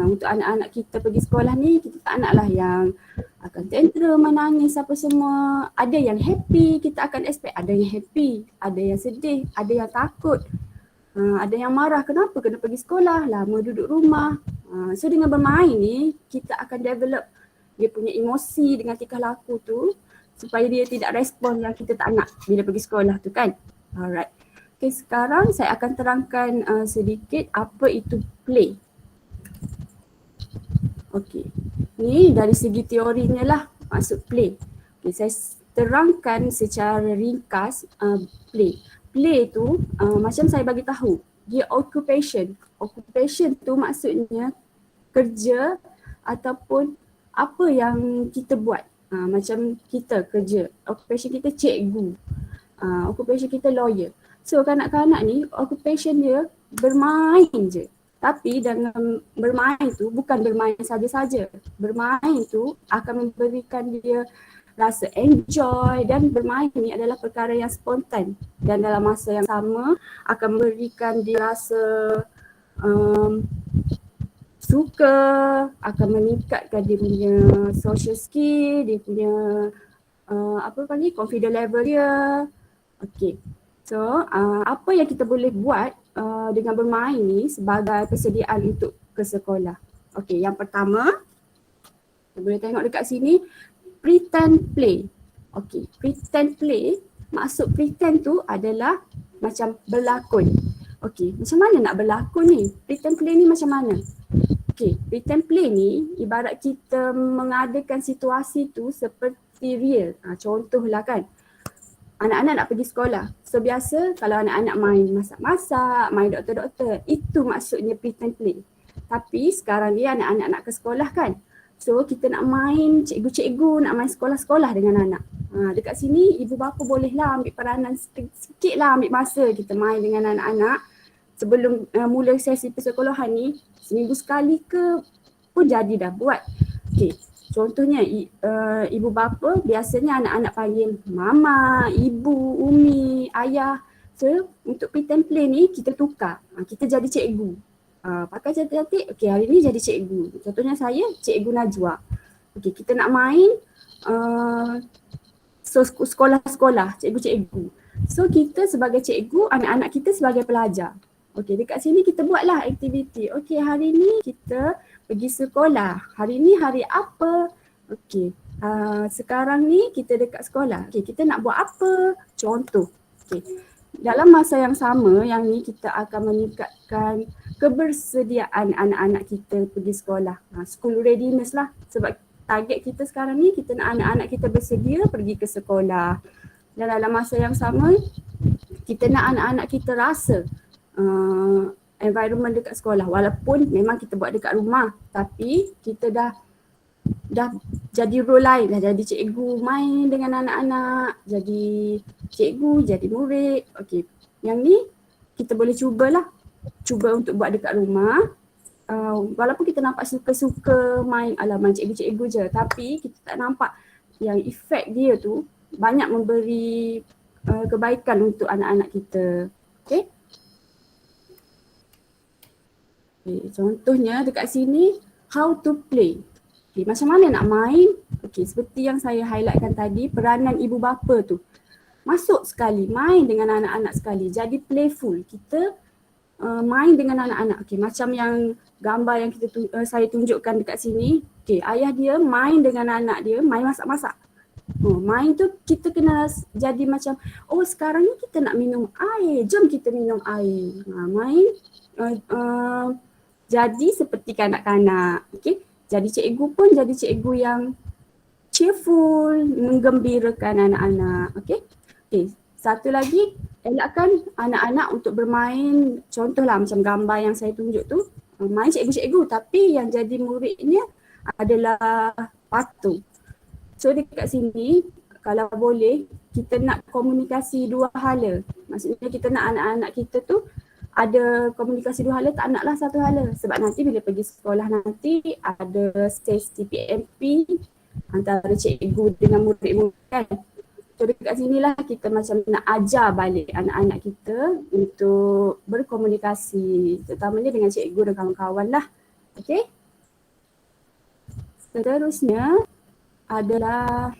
untuk anak-anak kita pergi sekolah ni. Kita tak nak lah yang akan tantrum, menangis apa semua. Ada yang happy, kita akan expect ada yang happy, ada yang sedih, ada yang takut. Ada yang marah, kenapa kena pergi sekolah, lama duduk rumah. So dengan bermain ni kita akan develop dia punya emosi dengan tingkah laku tu supaya dia tidak respon yang kita tak nak bila pergi sekolah tu kan. Alright. Okay, sekarang saya akan terangkan sedikit apa itu play. Okay. Ni dari segi teorinya lah maksud play. Okay, saya terangkan secara ringkas play. Play tu macam saya bagi tahu, dia occupation. Occupation tu maksudnya kerja ataupun apa yang kita buat. Macam kita kerja, occupation kita cikgu, occupation kita lawyer. So kanak-kanak ni occupation dia bermain je. Tapi dengan bermain tu bukan bermain saja-saja. Bermain tu akan memberikan dia rasa enjoy dan bermain ni adalah perkara yang spontan. Dan dalam masa yang sama akan memberikan dia rasa suka, akan meningkatkan dia punya social skill, dia punya confident level dia. Okay. So apa yang kita boleh buat dengan bermain ni sebagai persediaan untuk ke sekolah. Okay, yang pertama kita boleh tengok dekat sini pretend play. Okay, pretend play, maksud pretend tu adalah macam berlakon. Okay, macam mana nak berlakon ni? Pretend play ni macam mana? Okay, pretend play ni ibarat kita mengadakan situasi tu seperti real. Contohlah kan, anak-anak nak pergi sekolah. So biasa kalau anak-anak main masak-masak, main doktor-doktor, itu maksudnya pretend play. Tapi sekarang ni anak-anak nak ke sekolah kan. So kita nak main cikgu-cikgu, nak main sekolah-sekolah dengan anak. Dekat sini ibu bapa bolehlah ambil peranan sikit lah, ambil masa kita main dengan anak-anak. Sebelum mula sesi persekolahan ni, seminggu sekali ke pun jadi dah buat. Okay. Contohnya ibu bapa biasanya anak-anak panggil mama, ibu, umi, ayah. So untuk pretend play ni kita tukar. Kita jadi cikgu. Pakai cantik-cantik, okay hari ni jadi cikgu. Contohnya saya cikgu Najwa. Okay, kita nak main sekolah-sekolah, cikgu-cikgu. So kita sebagai cikgu, anak-anak kita sebagai pelajar. Okay, dekat sini kita buatlah aktiviti. Okay, hari ni kita pergi sekolah. Hari ni hari apa? Okay, sekarang ni kita dekat sekolah. Okay, kita nak buat apa? Contoh. Okay, dalam masa yang sama yang ni kita akan meningkatkan kebersediaan anak-anak kita pergi sekolah. School readiness lah. Sebab target kita sekarang ni kita nak anak-anak kita bersedia pergi ke sekolah. Dan dalam masa yang sama kita nak anak-anak kita rasa environment dekat sekolah. Walaupun memang kita buat dekat rumah, tapi kita dah jadi role lain, dah jadi cikgu main dengan anak-anak, jadi cikgu, jadi murid. Okey, yang ni kita boleh cuba untuk buat dekat rumah. Walaupun kita nampak suka-suka main alaman cikgu-cikgu je, tapi kita tak nampak yang efek dia tu banyak memberi kebaikan untuk anak-anak kita. Okay? Contohnya dekat sini, how to play. Okay, macam mana nak main? Okay, seperti yang saya highlightkan tadi, peranan ibu bapa tu. Masuk sekali, main dengan anak-anak sekali. Jadi playful. Kita main dengan anak-anak. Okay, macam yang gambar yang saya tunjukkan dekat sini. Okay, ayah dia main dengan anak dia, main masak-masak. Main tu kita kena jadi macam, oh sekarang ni kita nak minum air, jom kita minum air. Main jadi seperti kanak-kanak. Okay? Jadi cikgu pun jadi cikgu yang cheerful, menggembirakan anak-anak. Okay? Okay. Satu lagi, elakkan anak-anak untuk bermain, contohlah macam gambar yang saya tunjuk tu, main cikgu-cikgu tapi yang jadi muridnya adalah patung. So dekat sini, kalau boleh, kita nak komunikasi dua hala. Maksudnya kita nak anak-anak kita tu ada komunikasi dua hala, tak naklah satu hala. Sebab nanti bila pergi sekolah nanti ada sesi PMP antara cikgu dengan murid-murid kan. So dekat sinilah kita macam nak ajar balik anak-anak kita untuk berkomunikasi, terutamanya dengan cikgu dan kawan-kawan lah. Okay. Seterusnya adalah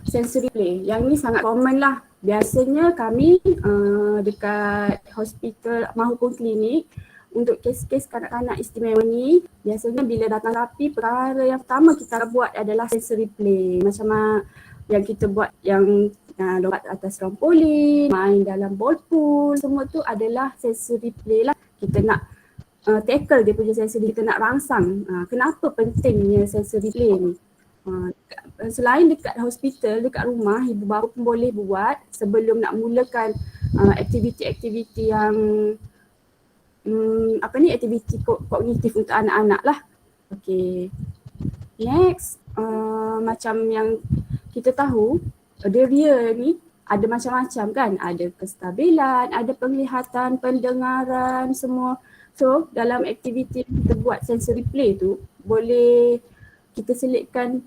sensory play. Yang ni sangat common lah. Biasanya kami dekat hospital maupun klinik untuk kes-kes kanak-kanak istimewa ni, biasanya bila datang terapi, perkara yang pertama kita buat adalah sensory play. Macam yang kita buat yang lompat atas trampolin, main dalam ball pool, semua tu adalah sensory play lah. Kita nak tackle dia punya sensory, kita nak rangsang. Kenapa pentingnya sensory play ni? Selain dekat hospital, dekat rumah, ibu bapa pun boleh buat sebelum nak mulakan aktiviti-aktiviti yang aktiviti kognitif untuk anak-anak lah. Okay. Next, macam yang kita tahu, deria ni ada macam-macam kan. Ada kestabilan, ada penglihatan, pendengaran, semua. So dalam aktiviti yang kita buat sensory play tu, boleh kita selitkan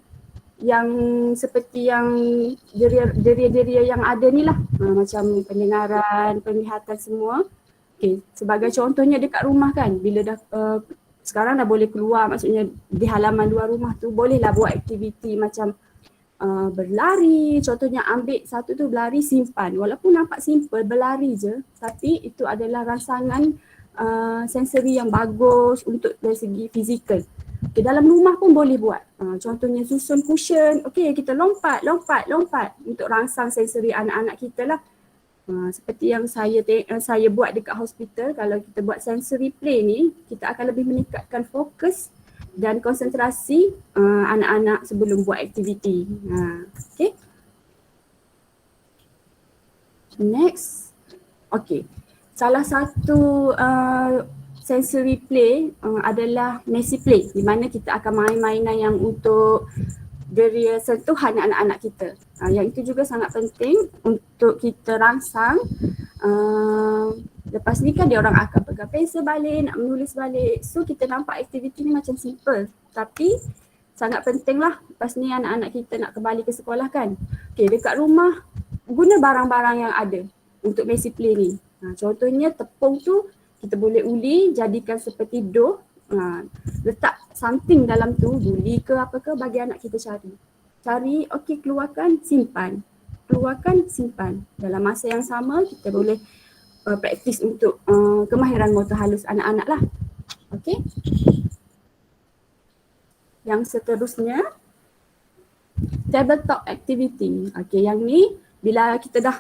yang seperti yang deria-deria yang ada ni lah. Macam pendengaran, penglihatan semua. Okay. Sebagai contohnya dekat rumah kan, bila dah sekarang dah boleh keluar, maksudnya di halaman luar rumah tu bolehlah buat aktiviti macam berlari. Contohnya ambil satu tu berlari simpan. Walaupun nampak simple, berlari je, tapi itu adalah rangsangan sensori yang bagus untuk dari segi fizikal. Okay, dalam rumah pun boleh buat. Contohnya susun cushion. Okay, kita lompat untuk rangsang sensori anak-anak kita lah. Seperti yang saya buat dekat hospital, kalau kita buat sensory play ni, kita akan lebih meningkatkan fokus dan konsentrasi anak-anak sebelum buat aktiviti. Okay. Next. Okay. Salah satu sensory play adalah messy play, di mana kita akan main-mainan yang untuk deria sentuhan anak-anak kita. Yang itu juga sangat penting untuk kita rangsang. Lepas ni kan dia orang akan pegang pensel balik, nak menulis balik. So kita nampak aktiviti ni macam simple, tapi sangat penting lah. Lepas ni anak-anak kita nak kembali ke sekolah kan. Okay, dekat rumah guna barang-barang yang ada untuk messy play ni. Contohnya tepung tu kita boleh uli, jadikan seperti dough. Letak something dalam tu, guli ke apa ke, bagi anak kita cari, okey, keluarkan, simpan. Keluarkan, simpan. Dalam masa yang sama kita boleh praktis untuk kemahiran motor halus anak-anak lah. Okey. Yang seterusnya, tabletop activity. Okey, yang ni bila kita dah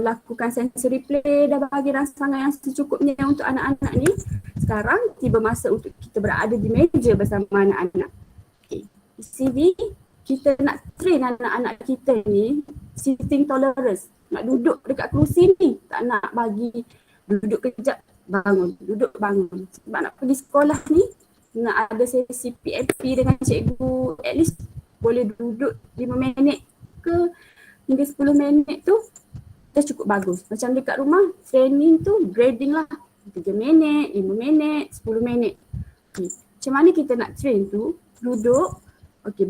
lakukan sensory play, dah bagi rangsangan yang secukupnya untuk anak-anak ni, sekarang tiba masa untuk kita berada di meja bersama anak-anak. Okay. Di sini kita nak train anak-anak kita ni sitting tolerance. Nak duduk dekat kerusi ni, tak nak bagi duduk kejap, bangun, duduk bangun. Sebab nak pergi sekolah ni, nak ada sesi PMP dengan cikgu, at least boleh duduk 5 minit ke hingga 10 minit tu dah cukup bagus. Macam dekat rumah training tu grading lah 3 minit, 5 minit, 10 minit. Okay. Macam mana kita nak train tu? Duduk,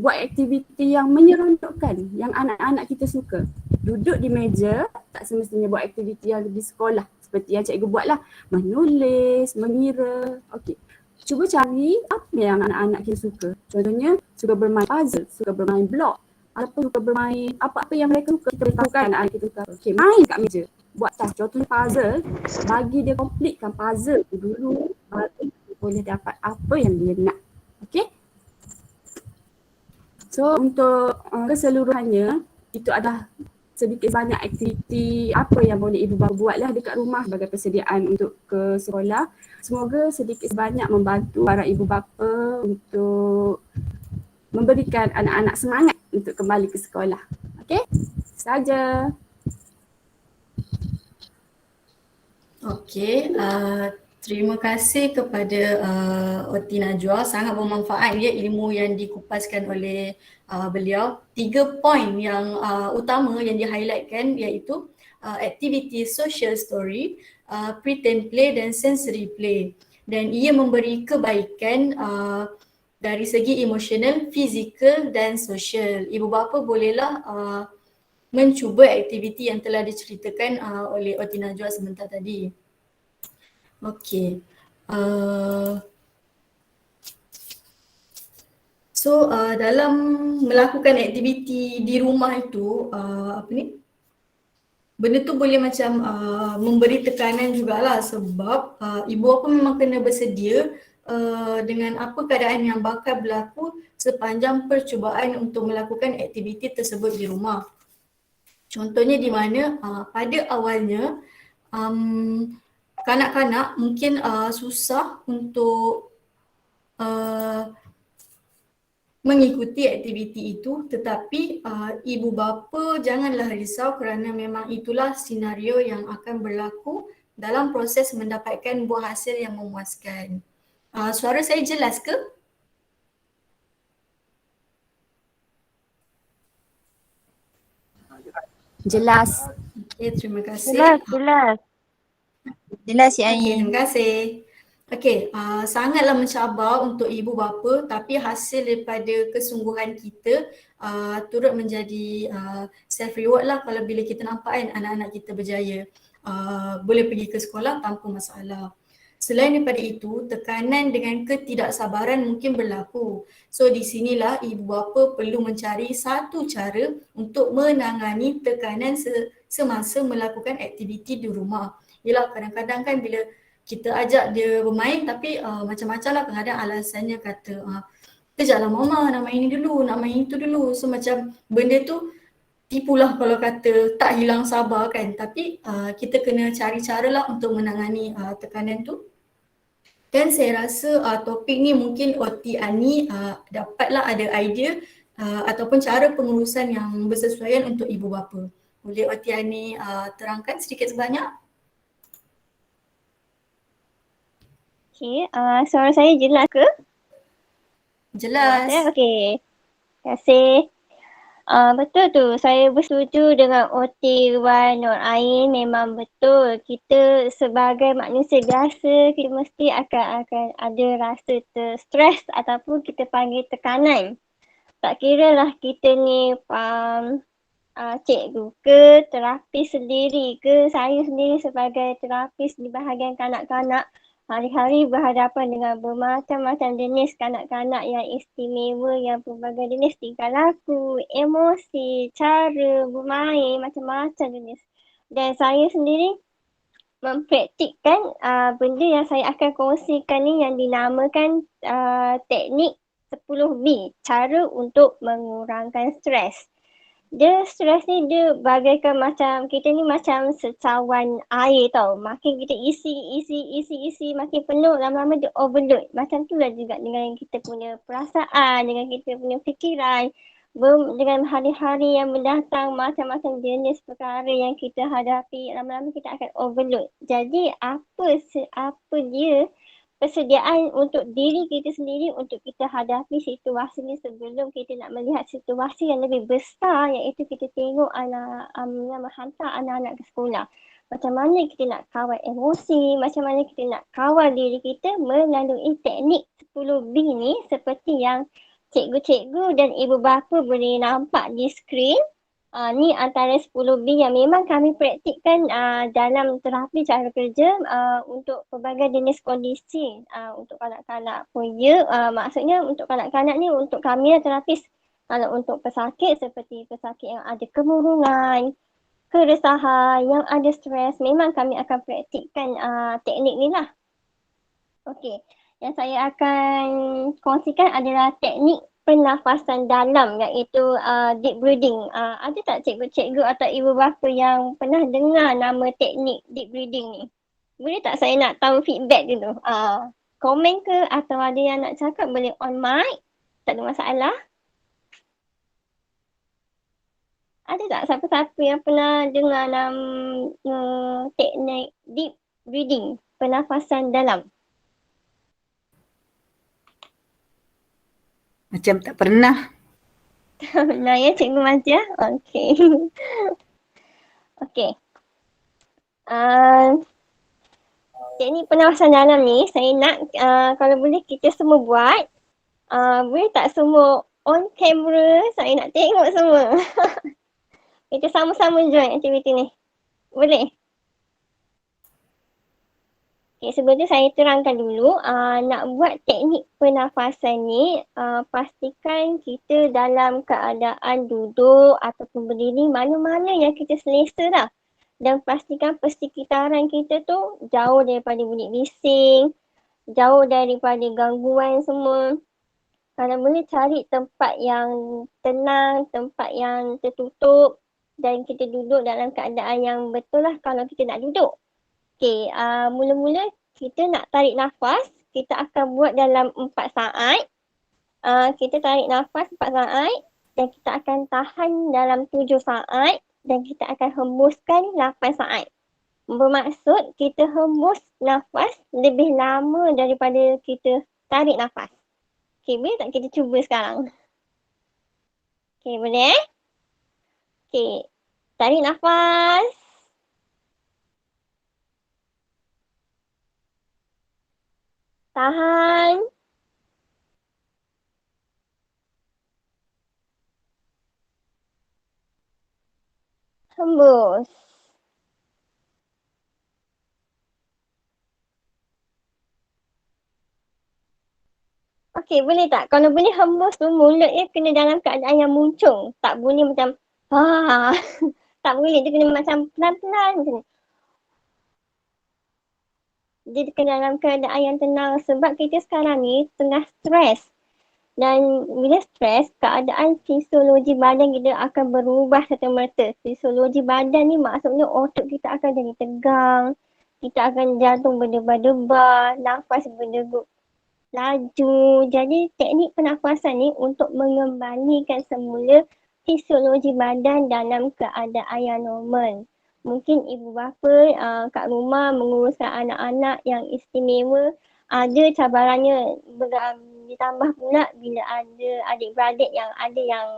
buat aktiviti yang menyeronokkan, yang anak-anak kita suka. Duduk di meja, tak semestinya buat aktiviti yang di sekolah. Seperti yang cikgu buat lah, menulis, mengira. Cuba cari apa yang anak-anak kita suka. Contohnya, suka bermain puzzle, suka bermain blok, ataupun suka bermain apa-apa yang mereka suka, kita beritahukan anak kita suka. Main kat meja. Buat task. Contohnya puzzle, bagi dia completekan puzzle tu dulu, baru dia boleh dapat apa yang dia nak. So untuk keseluruhannya, itu adalah sedikit banyak aktiviti apa yang boleh ibu bapa buatlah dekat rumah sebagai persediaan untuk ke sekolah. Semoga sedikit sebanyak membantu para ibu bapa untuk memberikan anak-anak semangat untuk kembali ke sekolah. Okey? Saja. Okey, terima kasih kepada Oti Najwa, sangat bermanfaat ya ilmu yang dikupaskan oleh beliau. 3 poin yang utama yang di-highlightkan iaitu aktiviti social story, pretend play dan sensory play. Dan ia memberi kebaikan dari segi emosional, fizikal dan sosial. Ibu bapa bolehlah mencuba aktiviti yang telah diceritakan oleh Oti Najwa sebentar tadi. Okey. Dalam melakukan aktiviti di rumah itu, benda tu boleh macam memberi tekanan jugalah sebab ibu bapa memang kena bersedia dengan apa keadaan yang bakal berlaku sepanjang percubaan untuk melakukan aktiviti tersebut di rumah. Contohnya di mana pada awalnya kanak-kanak mungkin susah untuk mengikuti aktiviti itu, tetapi ibu bapa janganlah risau kerana memang itulah senario yang akan berlaku dalam proses mendapatkan buah hasil yang memuaskan. Suara saya jelas ke? Jelas. Okey, terima kasih. Jelas. Jelas ya Okey, Ain. terima kasih. Okey, sangatlah mencabar untuk ibu bapa, tapi hasil daripada kesungguhan kita turut menjadi self reward lah kalau bila kita nampak kan anak-anak kita berjaya boleh pergi ke sekolah tanpa masalah. Selain daripada itu, tekanan dengan ketidaksabaran mungkin berlaku. So di sinilah ibu bapa perlu mencari satu cara untuk menangani tekanan semasa melakukan aktiviti di rumah. Yelah, kadang-kadang kan bila kita ajak dia bermain tapi macam-macam lah, kadang-kadang alasannya kata kejaplah mama nak main ni dulu, nak main itu dulu. So macam benda tu tipulah kalau kata tak hilang sabar kan, tapi kita kena cari cara lah untuk menangani tekanan tu. Dan saya rasa topik ni mungkin Oti Ani dapatlah ada idea ataupun cara pengurusan yang bersesuaian untuk ibu bapa. Boleh Oti Ani terangkan sedikit sebanyak? Okey, suara saya jelas ke? Jelas. Okey. Terima kasih. Betul tu, saya bersetuju dengan Oti Wan Nur Ain. Memang betul, kita sebagai manusia biasa kita mesti akan ada rasa stres ataupun kita panggil tekanan. Tak kira lah kita ni cikgu ke, terapis sendiri ke, saya sendiri sebagai terapis di bahagian kanak-kanak hari-hari berhadapan dengan bermacam-macam jenis kanak-kanak yang istimewa, yang pelbagai jenis tingkah laku, emosi, cara bermain, macam-macam jenis. Dan saya sendiri mempraktikkan benda yang saya akan kongsikan ni yang dinamakan teknik 10B, cara untuk mengurangkan stres. Dia stres ni dia bagaikan macam kita ni macam secawan air tau. Makin kita isi makin penuh, lama-lama dia overload. Macam tu lah juga dengan kita punya perasaan, dengan kita punya fikiran. Dengan hari-hari yang mendatang, macam-macam jenis perkara yang kita hadapi, lama-lama kita akan overload. Jadi apa dia persediaan untuk diri kita sendiri untuk kita hadapi situasi ni sebelum kita nak melihat situasi yang lebih besar, iaitu kita tengok anak yang menghantar anak-anak ke sekolah. Macam mana kita nak kawal emosi, macam mana kita nak kawal diri kita melalui teknik 10B ni seperti yang cikgu-cikgu dan ibu bapa boleh nampak di skrin. Ni antara 10B yang memang kami praktikkan dalam terapi cara kerja untuk pelbagai jenis kondisi untuk kanak-kanak pun ya. Maksudnya untuk kanak-kanak ni untuk kami lah terapis. Kalau untuk pesakit seperti pesakit yang ada kemurungan, keresahan, yang ada stres, memang kami akan praktikkan teknik ni lah. Okey, yang saya akan kongsikan adalah teknik pernafasan dalam, iaitu deep breathing. Ada tak cikgu-cikgu atau ibu bapa yang pernah dengar nama teknik deep breathing ni? Boleh tak saya nak tahu feedback dulu? Komen ke atau ada yang nak cakap boleh on mic. Tak ada masalah. Ada tak siapa-siapa yang pernah dengar nama teknik deep breathing, pernafasan dalam? Macam tak pernah. Benar ya Cikgu Mazia? Okey. Okey. Teknik pernafasan dalam ni saya nak kalau boleh kita semua buat. Boleh tak semua on camera? Saya nak tengok semua. Kita sama-sama join aktiviti ni. Boleh? Okay, sebelum tu saya terangkan dulu, nak buat teknik pernafasan ni, pastikan kita dalam keadaan duduk ataupun berdiri, mana-mana yang kita selesa lah. Dan pastikan persekitaran kita tu jauh daripada bunyi bising, jauh daripada gangguan semua. Kalau boleh cari tempat yang tenang, tempat yang tertutup dan kita duduk dalam keadaan yang betul lah kalau kita nak duduk. Okay, mula-mula kita nak tarik nafas, kita akan buat dalam 4 saat. Kita tarik nafas 4 saat dan kita akan tahan dalam 7 saat dan kita akan hembuskan 8 saat. Bermaksud kita hembus nafas lebih lama daripada kita tarik nafas. Okay, boleh tak kita cuba sekarang? Okay, boleh? Okay, tarik nafas. Tahan. Hembus. Okey, boleh tak? Kalau boleh hembus tu mulutnya kena dalam keadaan yang muncung. Tak boleh macam tak boleh, dia kena macam pelan-pelan macam ni. Dia kena dalam keadaan yang tenang sebab kita sekarang ni tengah stres. Dan bila stres, keadaan fisiologi badan kita akan berubah serta-merta. Fisiologi badan ni maksudnya otot kita akan jadi tegang, kita akan jantung berdebar-debar, nafas berdegup laju. Jadi teknik pernafasan ni untuk mengembalikan semula fisiologi badan dalam keadaan yang normal. Mungkin ibu bapa kat rumah menguruskan anak-anak yang istimewa, ada cabarannya, ditambah pula bila ada adik-beradik yang ada yang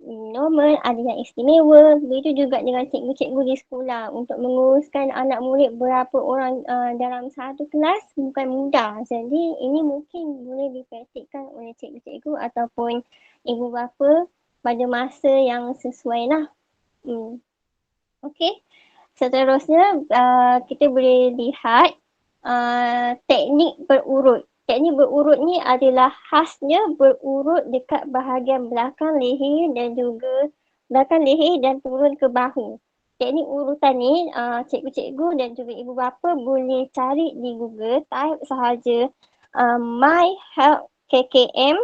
normal, ada yang istimewa. Begitu juga dengan cikgu-cikgu di sekolah untuk menguruskan anak murid berapa orang dalam satu kelas bukan mudah. Jadi ini mungkin boleh dipraktikkan oleh cikgu-cikgu ataupun ibu bapa pada masa yang sesuai lah. Okey, seterusnya kita boleh lihat teknik berurut. Teknik berurut ni adalah khasnya berurut dekat bahagian belakang leher dan juga belakang leher dan turun ke bahu. Teknik urutan ni cikgu-cikgu dan juga ibu bapa boleh cari di Google, type sahaja My Help KKM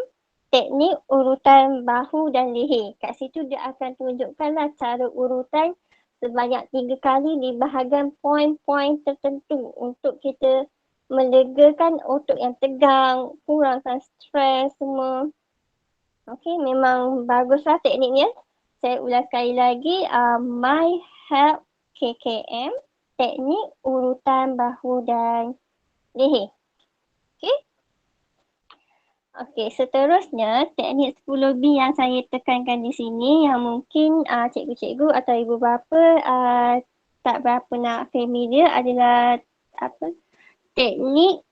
teknik urutan bahu dan leher. Kat situ dia akan tunjukkanlah cara urutan sebanyak 3 kali di bahagian poin-poin tertentu untuk kita melegakan otot yang tegang, kurangkan stres semua. Okey, memang baguslah tekniknya. Saya ulas sekali lagi, My Help KKM, teknik urutan bahu dan leher. Okey, seterusnya teknik 10B yang saya tekankan di sini yang mungkin cikgu-cikgu atau ibu bapa tak berapa nak familiar adalah teknik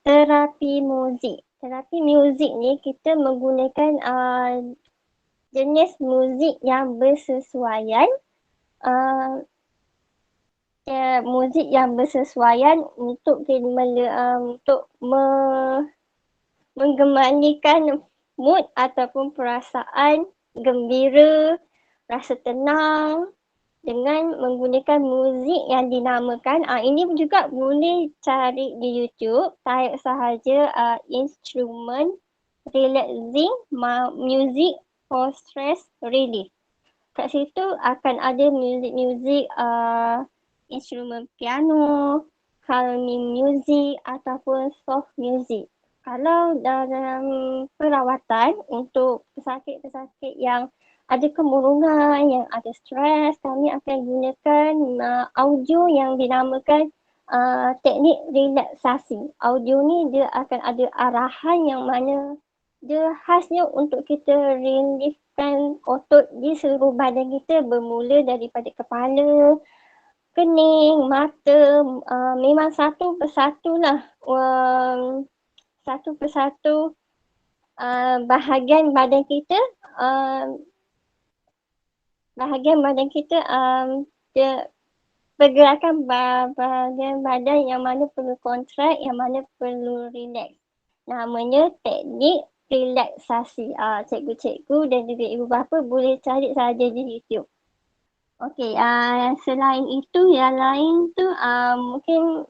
terapi muzik. Terapi muzik ni kita menggunakan jenis muzik yang bersesuaian muzik yang bersesuaian untuk menggembalikan mood ataupun perasaan gembira, rasa tenang dengan menggunakan muzik yang dinamakan ini juga boleh cari di YouTube, type sahaja instrument relaxing music for stress relief. Kat situ akan ada muzik-muzik instrumen piano, calming music ataupun soft music. Kalau dalam perawatan untuk pesakit-pesakit yang ada kemurungan, yang ada stres, kami akan gunakan audio yang dinamakan teknik relaksasi. Audio ni dia akan ada arahan yang mana dia khasnya untuk kita reliefkan otot di seluruh badan kita bermula daripada kepala, kening, mata, memang satu persatu lah. Satu persatu bahagian badan kita dia pergerakan bahagian badan yang mana perlu kontrak, yang mana perlu relax. Namanya teknik relaksasi. Cikgu-cikgu dan juga ibu bapa boleh cari saja di YouTube. Okey, selain itu yang lain tu mungkin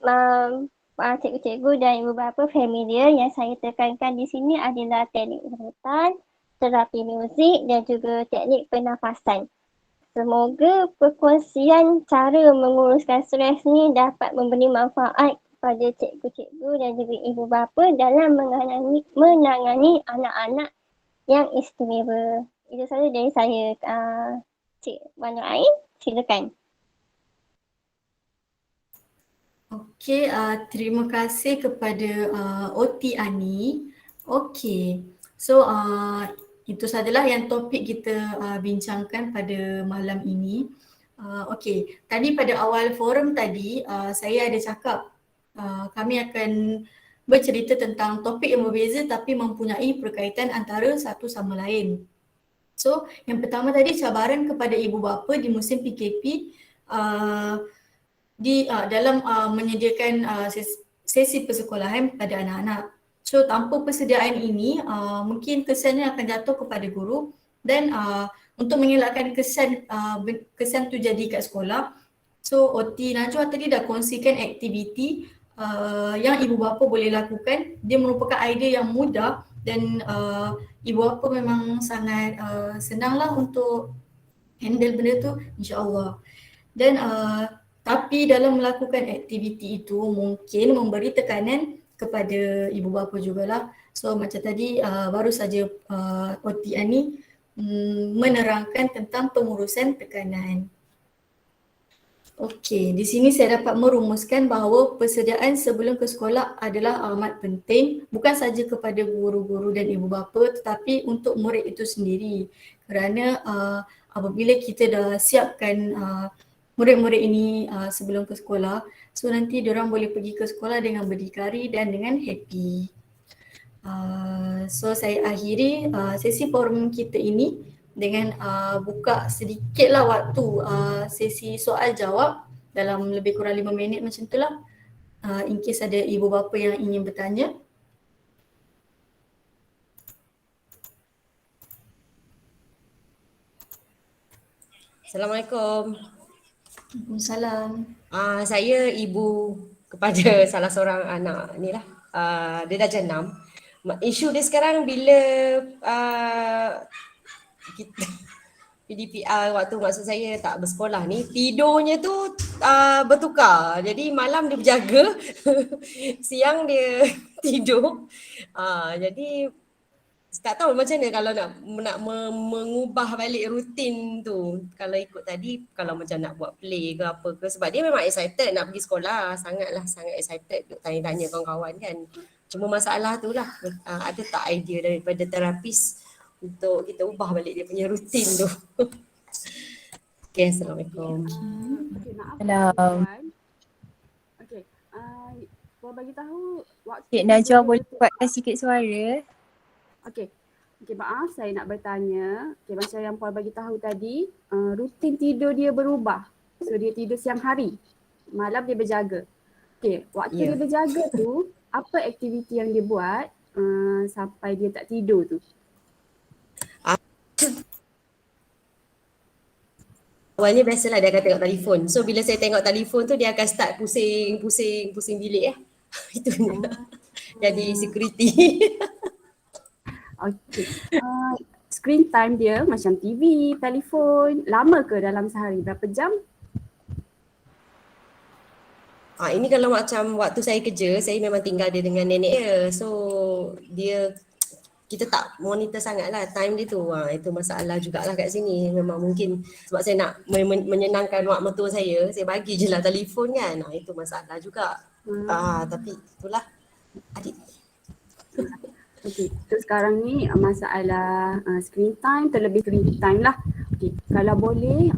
cikgu-cikgu dan ibu bapa familiar yang saya tekankan di sini adalah teknik urutan, terapi muzik dan juga teknik pernafasan. Semoga perkongsian cara menguruskan stres ni dapat memberi manfaat kepada cikgu-cikgu dan juga ibu bapa dalam menangani anak-anak yang istimewa. Itu sahaja dari saya. Cik Wan Nur Ain, silakan. Okey, terima kasih kepada OT Ani. Okey, so itu sajalah yang topik kita bincangkan pada malam ini. Okey, tadi pada awal forum tadi saya ada cakap kami akan bercerita tentang topik yang berbeza tapi mempunyai perkaitan antara satu sama lain. So, yang pertama tadi cabaran kepada ibu bapa di musim PKP dalam menyediakan sesi persekolahan pada anak-anak. So tanpa persediaan ini mungkin kesannya akan jatuh kepada guru dan untuk mengelakkan kesan tu jadi kat sekolah. So OT Najwa tadi dah kongsikan aktiviti yang ibu bapa boleh lakukan. Dia merupakan idea yang mudah dan ibu bapa memang sangat senanglah untuk handle benda tu, insya-Allah. Dan tapi dalam melakukan aktiviti itu mungkin memberi tekanan kepada ibu bapa jugalah. So macam tadi baru saja OT Ani menerangkan tentang pengurusan tekanan. Okey, di sini saya dapat merumuskan bahawa persediaan sebelum ke sekolah adalah amat penting bukan saja kepada guru-guru dan ibu bapa tetapi untuk murid itu sendiri. Kerana apabila kita dah siapkan murid-murid ini sebelum ke sekolah, so nanti diorang boleh pergi ke sekolah dengan berdikari dan dengan happy. So saya akhiri sesi forum kita ini dengan buka sedikitlah waktu sesi soal jawab dalam lebih kurang 5 minit macam itulah. In case ada ibu bapa yang ingin bertanya. Assalamualaikum. Waalaikumsalam. Saya ibu kepada salah seorang anak ni lah. Dia darjah 6. Isu dia sekarang bila kita PDPR waktu maksud saya tak bersekolah ni, tidurnya tu bertukar. Jadi malam dia berjaga, siang dia tidur. Jadi tak tahu macam mana kalau nak mengubah balik rutin tu. Kalau ikut tadi, kalau macam nak buat play ke apa ke, sebab dia memang excited nak pergi sekolah, sangat excited, tanya-tanya kawan-kawan kan. Cuma masalah tu lah, ada tak idea daripada terapis untuk kita ubah balik dia punya rutin tu. Okay, Assalamualaikum. Okay, maaf Salam. Puan. Okay, Puan bagi tahu waktu Cik Najwa tidur boleh dia tu. kuatkan sikit suara? Okay, maaf saya nak bertanya. Okay, macam yang Puan bagi tahu tadi, rutin tidur dia berubah. So dia tidur siang hari, malam dia berjaga. Okay, waktu dia berjaga tu, apa aktiviti yang dia buat sampai dia tak tidur tu? Awalnya biasalah dia akan tengok telefon. So bila saya tengok telefon tu dia akan start pusing bilik Itu dia. Jadi security. Okay. Screen time dia macam TV, telefon, lama ke dalam sehari? Berapa jam? Ini kalau macam waktu saya kerja, saya memang tinggal dia dengan nenek dia. So kita tak monitor sangat lah time dia tu. Itu masalah jugalah kat sini. Memang mungkin sebab saya nak menyenangkan mak mertua saya bagi je lah telefon kan. Itu masalah juga. Tapi itulah adik. Okay, so sekarang ni masalah screen time, terlebih screen time lah. Okay, kalau boleh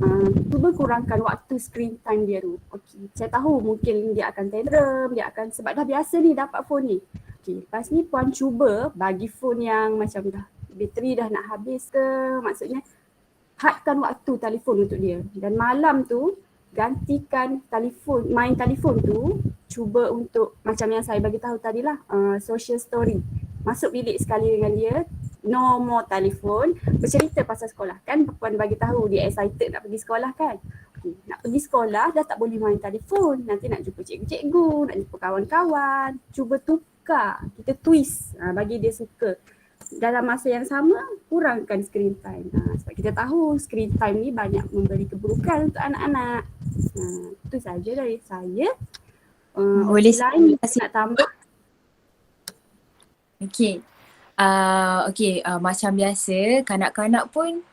cuba kurangkan waktu screen time dia tu. Okay, saya tahu mungkin dia akan tantrum, dia akan sebab dah biasa ni dapat phone ni. Okay, lepas ni Puan cuba bagi phone yang macam dah bateri dah nak habis ke, maksudnya hadkan waktu telefon untuk dia. Dan malam tu gantikan telefon, main telefon tu cuba untuk macam yang saya bagi tahu tadi lah, social story. Masuk bilik sekali dengan dia, no more telefon, bercerita pasal sekolah. Kan Puan bagi tahu dia excited nak pergi sekolah kan. Okay, nak pergi sekolah dah tak boleh main telefon, nanti nak jumpa cikgu-cikgu, nak jumpa kawan-kawan. Cuba tukar, kita twist bagi dia suka. Dalam masa yang sama kurangkan screen time. Sebab kita tahu screen time ni banyak memberi keburukan untuk anak-anak. Itu saja dari saya. Boleh lain nak tambah. Okay. Macam biasa kanak-kanak pun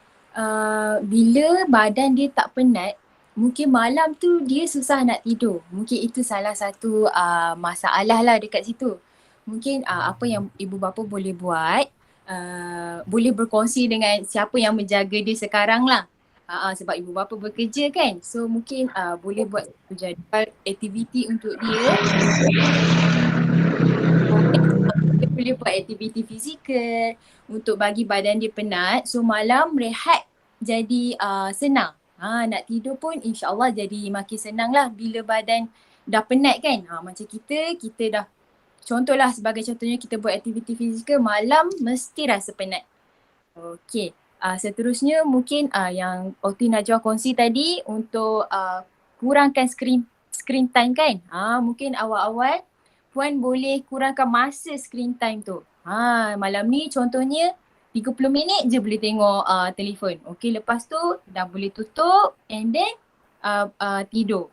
bila badan dia tak penat, mungkin malam tu dia susah nak tidur. Mungkin itu salah satu masalah lah dekat situ. Mungkin apa yang ibu bapa boleh buat, boleh berkongsi dengan siapa yang menjaga dia sekarang lah. Sebab ibu bapa bekerja kan. So mungkin boleh buat jadual aktiviti untuk dia. Dia boleh buat aktiviti fizikal untuk bagi badan dia penat. So malam rehat jadi senang. Nak tidur pun insyaAllah jadi makin senang lah bila badan dah penat kan. Macam kita dah, contohlah sebagai contohnya kita buat aktiviti fizikal malam mesti rasa penat. Okay. Seterusnya mungkin yang Okti Najwa kongsi tadi untuk kurangkan screen time kan. Mungkin awal-awal Puan boleh kurangkan masa screen time tu. Malam ni contohnya 30 minit je boleh tengok telefon. Okay, lepas tu dah boleh tutup and then tidur.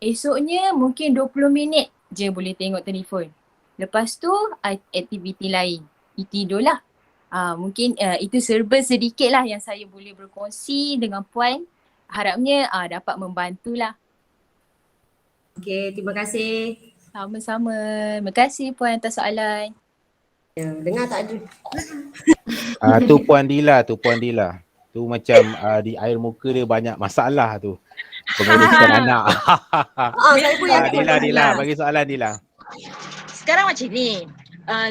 Esoknya mungkin 20 minit je boleh tengok telefon. Lepas tu aktiviti lain. Tidurlah. Mungkin itu serba sedikit lah yang saya boleh berkongsi dengan Puan. Harapnya dapat membantulah. Okay, terima kasih. Sama-sama. Terima kasih Puan atas soalan. Ya, dengar tak ada. Tu Puan Dila. Tu macam di air muka dia banyak masalah tu. Pengurusan anak. Saya pun yakin. Dila, bagi soalan Dila. Sekarang macam ni,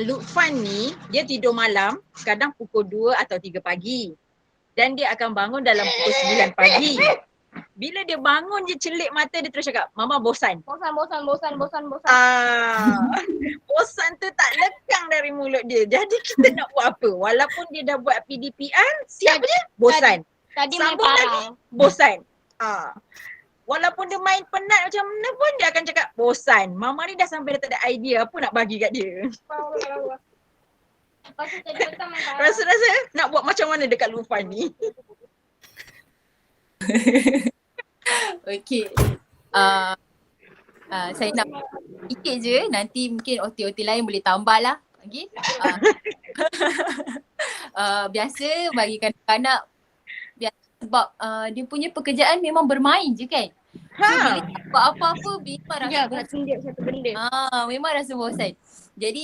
Lutfan ni dia tidur malam kadang pukul 2 atau 3 pagi dan dia akan bangun dalam pukul 9 pagi. Bila dia bangun je celik mata dia terus cakap, Mama bosan. Bosan. Bosan tu tak lekang dari mulut dia. Jadi kita nak buat apa? Walaupun dia dah buat PDPR, siap je bosan. Tadi main Sambung lagi, parau. bosan. Walaupun dia main penat macam mana pun dia akan cakap bosan. Mama ni dah sampai dah tak ada idea apa nak bagi kat dia. Rasa-rasa nak buat macam mana dekat Lutfan ni? Okay. Saya nak sikit je, nanti mungkin OT-OT lain boleh tambah lah. Okay. Biasa bagi kanak-kanak, sebab dia punya pekerjaan memang bermain je kan. So bila tak buat apa-apa memang rasa Ya, bosan. tunjuk satu benda. Memang rasa bosan. Jadi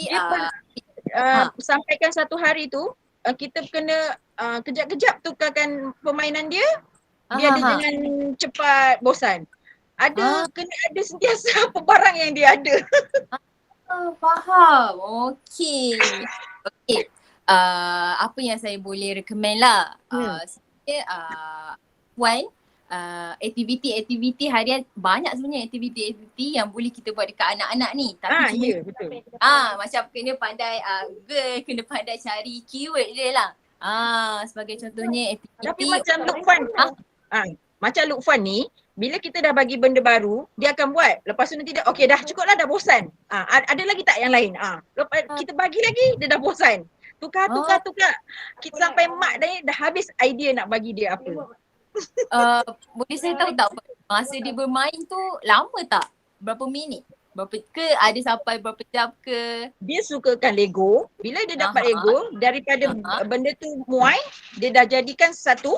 Dia sampaikan satu hari tu kita kena kejap-kejap tukarkan permainan dia. Dia ada jangan cepat bosan. Kena ada sentiasa apa barang yang dia ada. Faham. Okey. Apa yang saya boleh recommend lah. Saya Puan, aktiviti-aktiviti harian banyak sebenarnya aktiviti-aktiviti yang boleh kita buat dekat anak-anak ni. Tapi cuma Betul. macam kena pandai Google, kena pandai cari keyword dia lah. Sebagai contohnya aktiviti. Tapi macam Lukman, macam Lukman ni, bila kita dah bagi benda baru, dia akan buat. Lepas tu nanti dia, okey dah cukup lah, dah bosan. Ada lagi tak yang lain? Lepas kita bagi lagi, dia dah bosan. Tukar. Kita sampai mak dah habis idea nak bagi dia apa. Boleh saya tahu tak masa dia bermain tu lama tak? Berapa minit? Ada sampai berapa jam ke? Dia sukakan Lego. Bila dia dapat Lego, daripada benda tu muai, dia dah jadikan satu.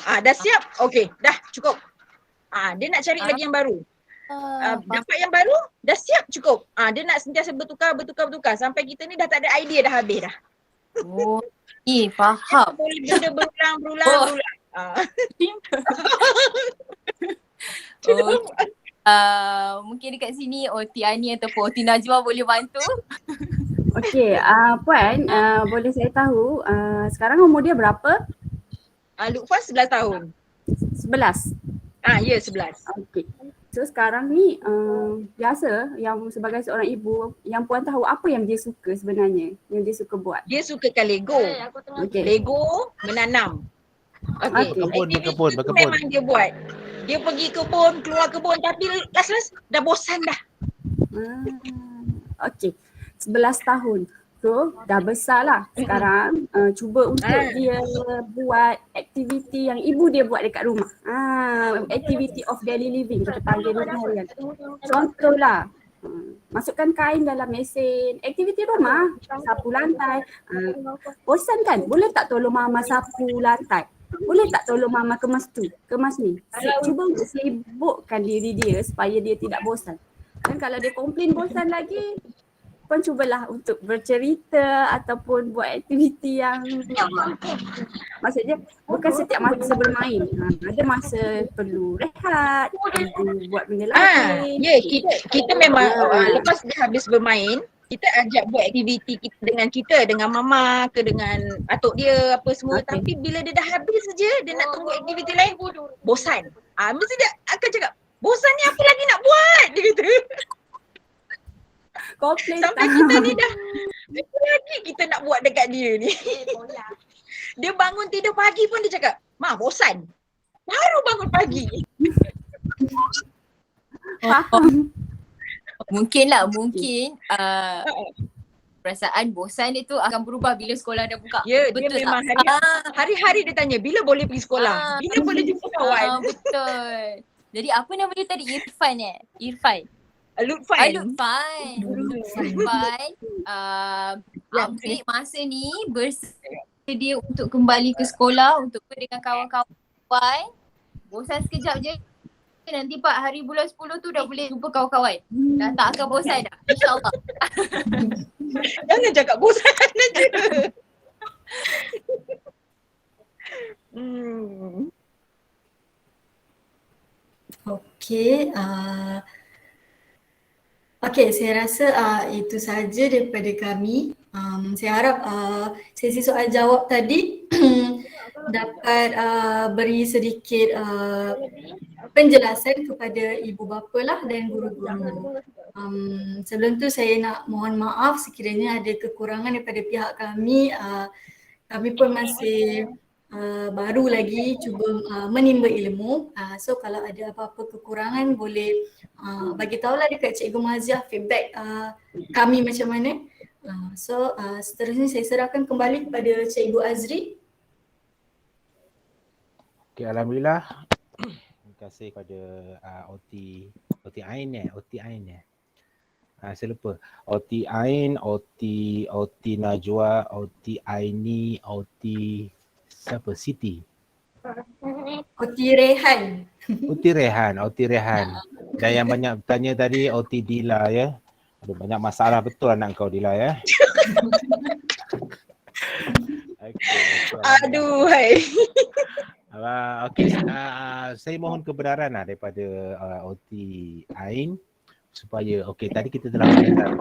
Dah siap. Okey, dah cukup. Dia nak cari lagi yang baru. Dapat yang baru, dah siap cukup. Dia nak sentiasa bertukar sampai kita ni dah tak ada idea, dah habis dah. Faham. Boleh benda berulang. Mungkin dekat sini Oti Ani ataupun Oti Najwa boleh bantu. Okey, Puan, boleh saya tahu sekarang umur dia berapa? Lukman 11 tahun. 11. Ya 11. Okey. So sekarang ni biasa yang sebagai seorang ibu yang Puan tahu apa yang dia suka sebenarnya, yang dia suka buat. Dia sukakan Lego. Okey. Lego menanam. Berkebun. Memang dia buat. Dia pergi kebun, keluar kebun tapi last dah bosan dah. Okey. 11 tahun. So dah besar lah sekarang. Cuba untuk dia buat aktiviti yang ibu dia buat dekat rumah. Activity of daily living kita panggil ni harian. Contohlah, masukkan kain dalam mesin. Aktiviti rumah, sapu lantai. Bosan kan? Boleh tak tolong mama sapu lantai? Boleh tak tolong mama kemas ni? Cuba untuk sibukkan diri dia supaya dia tidak bosan. Dan kalau dia komplain bosan lagi, Puan cubalah untuk bercerita ataupun buat aktiviti yang maksudnya bukan setiap masa bermain. Ada masa perlu rehat, perlu buat benda lain. Kita memang lepas dia habis bermain, kita ajak buat aktiviti dengan mama ke dengan atuk dia apa semua. Tapi bila dia dah habis saja, dia nak tunggu aktiviti lain, bosan. Mesti dia akan cakap, bosan ni apa lagi nak buat? Dia kata. Sampai kita ni dah, apa lagi kita nak buat dekat dia ni? Dia bangun tidur pagi pun dia cakap, Ma bosan. Baru bangun pagi. Mungkin perasaan bosan itu akan berubah bila sekolah dah buka. Betul dia memang hari-hari dia tanya bila boleh pergi sekolah, bila boleh jumpa kawan. Betul. Jadi apa nama dia tadi? Irfan. Lutfan. Ambil masa ni bersedia untuk kembali ke sekolah untuk dengan kawan-kawan. Bosan sekejap je. Nanti 4 hari bulan 10 tu dah boleh jumpa kawan-kawan. Dah tak akan bosan dah. InsyaAllah. Jangan cakap bosan aja. Okey, saya rasa itu saja daripada kami. Saya harap sesi soal jawab tadi dapat beri sedikit penjelasan kepada ibu bapa lah dan guru-guru. Sebelum tu saya nak mohon maaf sekiranya ada kekurangan daripada pihak kami. Kami pun masih baru lagi cuba menimba ilmu. So kalau ada apa-apa kekurangan boleh bagi tahulah dekat Cikgu Maziah feedback kami macam mana. Seterusnya saya serahkan kembali kepada Cikgu Azri. Okay, Alhamdulillah. Terima kasih kepada Oti Ain saya lupa. Oti Ain, Oti Najwa, Oti Aini, Oti siapa? Siti. Oti Rehan. Oti Rehan. Dan yang banyak bertanya tadi Oti Dila ya. Ada banyak masalah betul anak kau Dila ya. Okay. Aduhai. Okey, saya mohon kebenaran daripada Oti Ain supaya tadi kita telah mendengar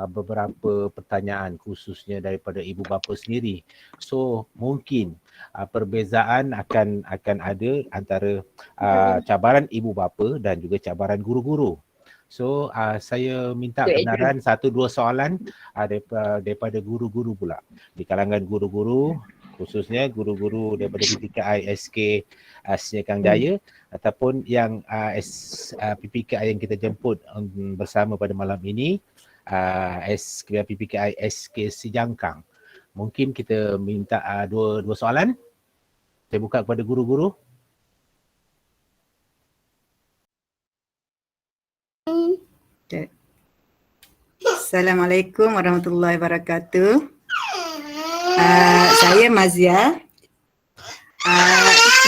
beberapa pertanyaan khususnya daripada ibu bapa sendiri. So mungkin perbezaan akan ada antara cabaran ibu bapa dan juga cabaran guru-guru. So saya minta kebenaran 1-2 soalan daripada guru-guru pula. Di kalangan guru-guru, khususnya guru-guru daripada PPKI SK Senyakang Jaya ataupun yang PPKI yang kita jemput bersama pada malam ini, PPKI SK Sijangkang. Mungkin kita minta dua soalan. Saya buka kepada guru-guru. Assalamualaikum warahmatullahi wabarakatuh. Saya Mazia.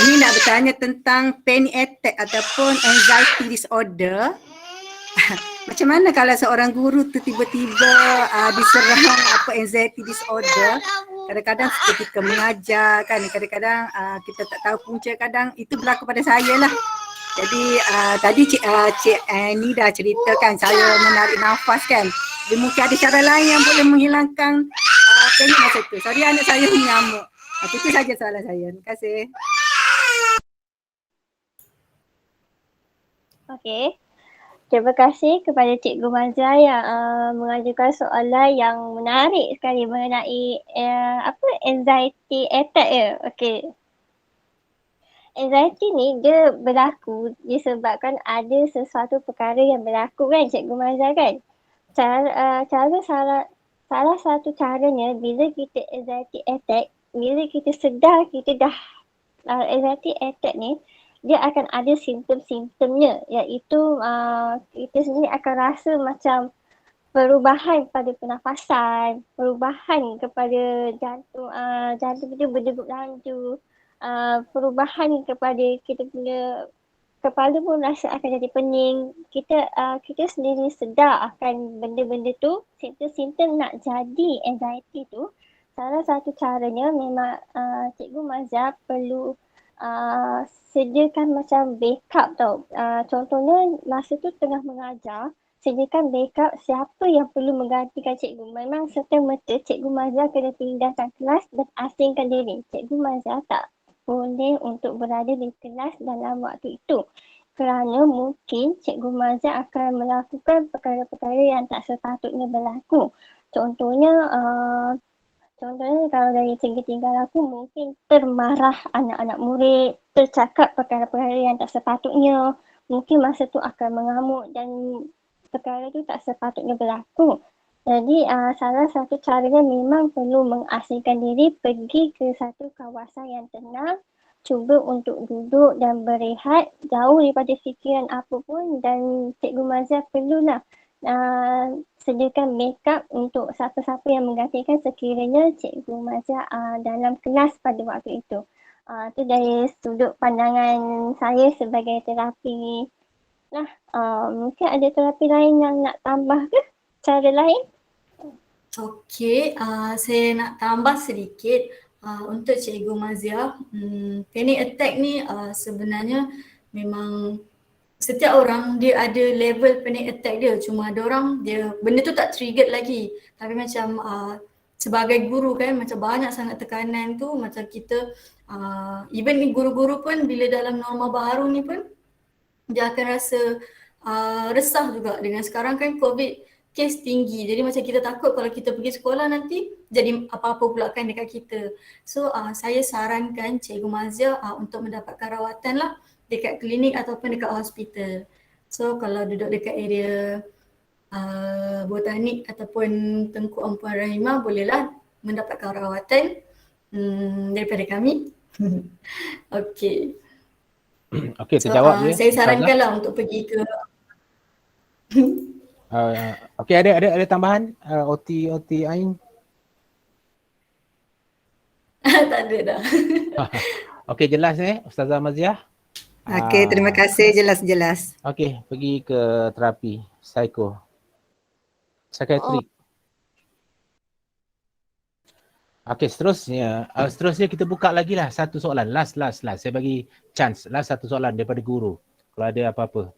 Ini nak bertanya tentang panic attack ataupun anxiety disorder. Macam mana kalau seorang guru tu tiba-tiba diserang anxiety disorder? Kadang-kadang ketika mengajar kan, kadang-kadang kita tak tahu punca, kadang itu berlaku pada saya lah. Jadi tadi Cik Annie dah ceritakan saya menarik nafas kan. Dia mungkin ada cara lain yang boleh menghilangkan panic masa tu. Sorry anak saya menyamuk. Itu saja soalan saya. Terima kasih. Okey. Terima kasih kepada Cikgu Mazia yang mengajukan soalan yang menarik sekali mengenai anxiety attack ya. Okey. Anxiety ni dia berlaku disebabkan ada sesuatu perkara yang berlaku kan Cikgu Mazia kan. Salah satu caranya bila kita anxiety attack, bila kita sedar kita dah anxiety attack ni, dia akan ada simptom-simptomnya, iaitu kita sendiri akan rasa macam perubahan pada pernafasan, perubahan kepada jantung kita berdegup laju, perubahan kepada kita punya kepala pun rasa akan jadi pening. Kita sendiri sedar akan benda-benda tu, simptom-simptom nak jadi anxiety tu. Salah satu caranya memang Cikgu Mazia perlu sediakan macam backup tau. Contohnya masa tu tengah mengajar, sediakan backup siapa yang perlu menggantikan cikgu. Memang serta-merta Cikgu Mazia kena pindahkan kelas dan asingkan diri. Cikgu Mazia tak boleh untuk berada di kelas dalam waktu itu. Kerana mungkin Cikgu Mazia akan melakukan perkara-perkara yang tak sepatutnya berlaku. Contohnya kalau dari segi tinggal aku mungkin termarah anak-anak murid, tercakap perkara-perkara yang tak sepatutnya. Mungkin masa tu akan mengamuk dan perkara tu tak sepatutnya berlaku. Jadi salah satu caranya memang perlu mengasingkan diri, pergi ke satu kawasan yang tenang, cuba untuk duduk dan berehat jauh daripada fikiran apa pun, dan Cikgu Mazia perlulah sediakan backup untuk siapa-siapa yang menggantikan sekiranya Cikgu Mazia dalam kelas pada waktu itu. Itu dari sudut pandangan saya sebagai terapi lah. Mungkin ada terapi lain yang nak tambah ke? Cara lain? Okey, saya nak tambah sedikit untuk Cikgu Mazia. Panic attack ni sebenarnya memang setiap orang dia ada level panic attack dia. Cuma ada orang dia benda tu tak trigger lagi. Tapi macam sebagai guru kan, macam banyak sangat tekanan tu, macam kita even ni guru-guru pun bila dalam norma baru ni pun dia akan rasa resah juga dengan sekarang kan COVID kes tinggi. Jadi macam kita takut kalau kita pergi sekolah nanti jadi apa-apa pula kan dekat kita. So saya sarankan Cikgu Mazia untuk mendapatkan rawatan lah dekat klinik ataupun dekat hospital. So kalau duduk dekat area botanik ataupun Tengku Empuan Rahimah, bolehlah mendapatkan rawatan daripada kami. Okey. Okey, terjawab je. Saya sarankanlah untuk pergi ke Okey, ada tambahan OT Ain? tak ada dah. Okey, jelas Ustazah Maziah? Okey, terima kasih, jelas-jelas. Okey, pergi ke terapi psikiatrik. Okey, seterusnya kita buka lagi lah satu soalan. Last. Saya bagi chance. Last satu soalan daripada guru. Kalau ada apa-apa.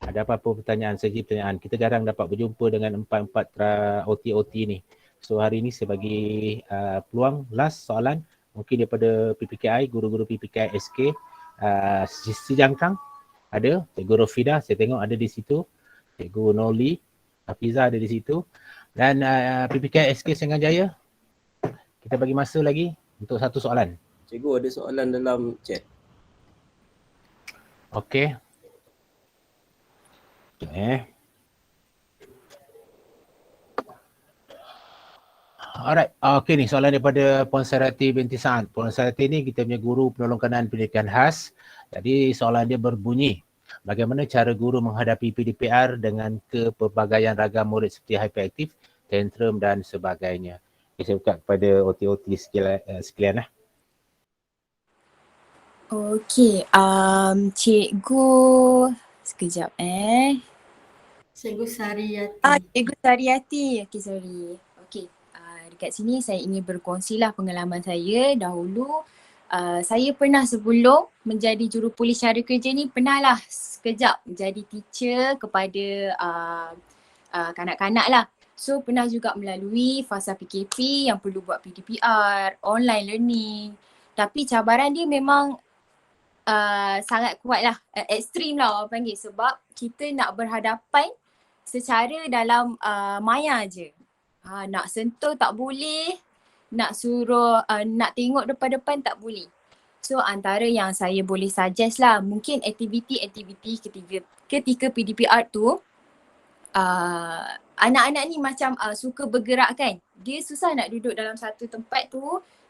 Ada apa-apa pertanyaan, segi pertanyaan. Kita jarang dapat berjumpa dengan empat OT ni. So hari ni saya bagi peluang last soalan. Mungkin daripada PPKI, guru-guru PPKI SK. Sijangkang ada. Cikgu Rofida saya tengok ada di situ. Cikgu Noli, Hafiza ada di situ. Dan PPKI SK Sengaja. Kita bagi masa lagi untuk satu soalan. Cikgu ada soalan dalam chat. Okey. Alright. Okey ni soalan daripada Puan Sarati binti Sa'ad. Puan Sarati ni kita punya guru penolong kanan pendidikan khas. Jadi soalan dia berbunyi, bagaimana cara guru menghadapi PDPR dengan kepelbagaian ragam murid seperti hyperaktif, tantrum dan sebagainya. Saya buka kepada OT-OT sekalian lah. Okey, cikgu sekejap Cikgu Sariyati. Cikgu Sariyati. Okey, sorry. Okey, dekat sini saya ingin berkongsilah pengalaman saya dahulu. Saya pernah sebelum menjadi jurupolis cara kerja ni pernahlah sekejap jadi teacher kepada kanak-kanak lah. So pernah juga melalui fasa PKP yang perlu buat PDPR, online learning. Tapi cabaran dia memang sangat kuat lah, ekstrim lah orang panggil, sebab kita nak berhadapan secara dalam maya je. Nak sentuh tak boleh, nak suruh, nak tengok depan-depan tak boleh. So antara yang saya boleh suggest lah, mungkin aktiviti-aktiviti ketika PDPR tu, anak-anak ni macam suka bergerak kan. Dia susah nak duduk dalam satu tempat tu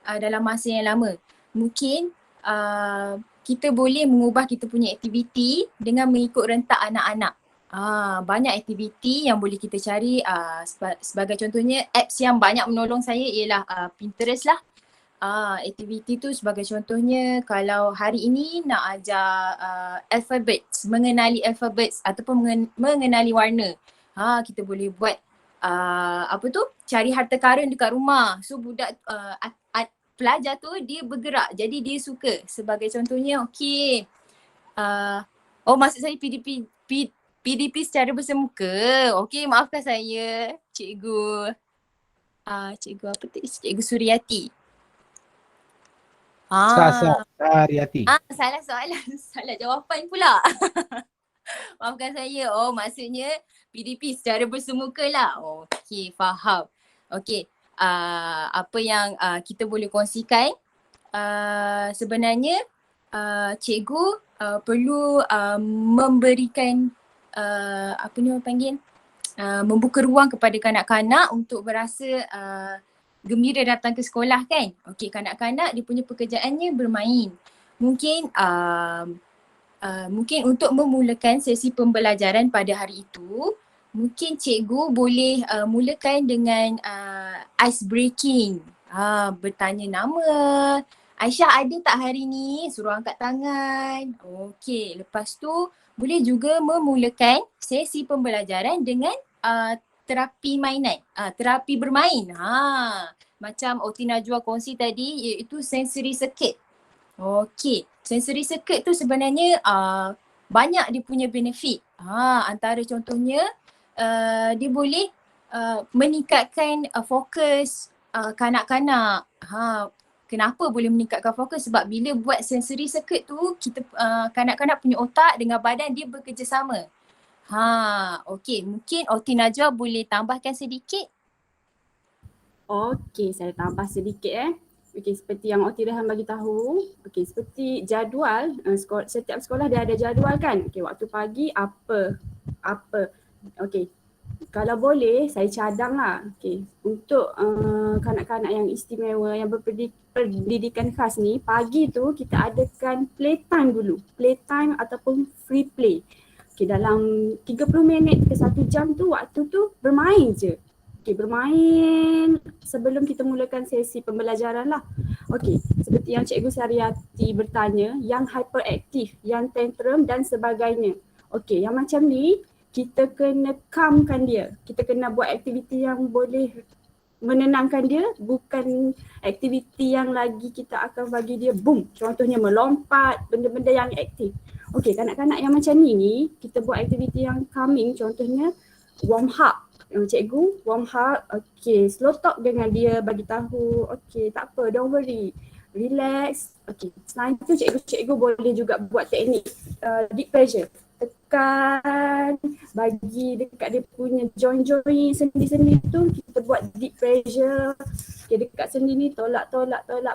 dalam masa yang lama. Mungkin kita boleh mengubah kita punya aktiviti dengan mengikut rentak anak-anak. Banyak aktiviti yang boleh kita cari, sebagai contohnya apps yang banyak menolong saya ialah Pinterest lah. Aktiviti tu sebagai contohnya kalau hari ini nak ajar alphabets, mengenali alphabets ataupun mengenali warna. Kita boleh buat cari harta karun dekat rumah. So budak pelajar tu dia bergerak, jadi dia suka. Sebagai contohnya okey, maksud saya PDP secara bersemuka. Okey, maafkan saya cikgu. Cikgu apa tadi? Cikgu Suryati. Sariyati. Salah soalan, salah jawapan pula. Maafkan saya. Maksudnya PDP secara bersemuka lah. Okey, faham. Okey, apa yang kita boleh kongsikan, sebenarnya cikgu perlu memberikan membuka ruang kepada kanak-kanak untuk berasa gembira datang ke sekolah kan. Okey, kanak-kanak dia punya pekerjaannya bermain. Mungkin mungkin untuk memulakan sesi pembelajaran pada hari itu, mungkin cikgu boleh mulakan dengan ice breaking. Bertanya nama, Aisyah ada tak hari ni? Suruh angkat tangan. Okey, lepas tu boleh juga memulakan sesi pembelajaran dengan terapi mainan, terapi bermain. Macam OT Najwa kongsi tadi, iaitu sensory circuit. Okey, sensory circuit tu sebenarnya banyak dia punya benefit. Antara contohnya dia boleh meningkatkan fokus kanak-kanak. Kenapa boleh meningkatkan fokus? Sebab bila buat sensory circuit tu, kita kanak-kanak punya otak dengan badan dia bekerjasama. Okey, mungkin OT Najwa boleh tambahkan sedikit? Okey, saya tambah sedikit Okey, seperti yang OT Rehan bagi tahu. Okey, seperti jadual, setiap sekolah dia ada jadual kan. Okey, waktu pagi apa. Okey, kalau boleh saya cadanglah. Okey, untuk kanak-kanak yang istimewa yang berpendidikan khas ni, pagi tu kita adakan playtime dulu. Playtime ataupun free play. Okey, dalam 30 minit ke 1 jam tu, waktu tu bermain je. Okey, bermain sebelum kita mulakan sesi pembelajaran lah. Okey, seperti yang Cikgu Sariati bertanya, yang hyperaktif, yang tantrum dan sebagainya. Okey, yang macam ni kita kena calmkan dia. Kita kena buat aktiviti yang boleh menenangkan dia, bukan aktiviti yang lagi kita akan bagi dia boom. Contohnya melompat, benda-benda yang aktif. Okey, kanak-kanak yang macam ni kita buat aktiviti yang calming, contohnya warm up. Cikgu warm up, okey, slow talk dengan dia, bagi tahu, okey, tak apa, don't worry, relax. Okey, selain tu cikgu boleh juga buat teknik deep pressure. Tekan, bagi dekat dia punya joint-joint sendi-sendi tu, kita buat deep pressure. Okay, dekat sendi ni tolak,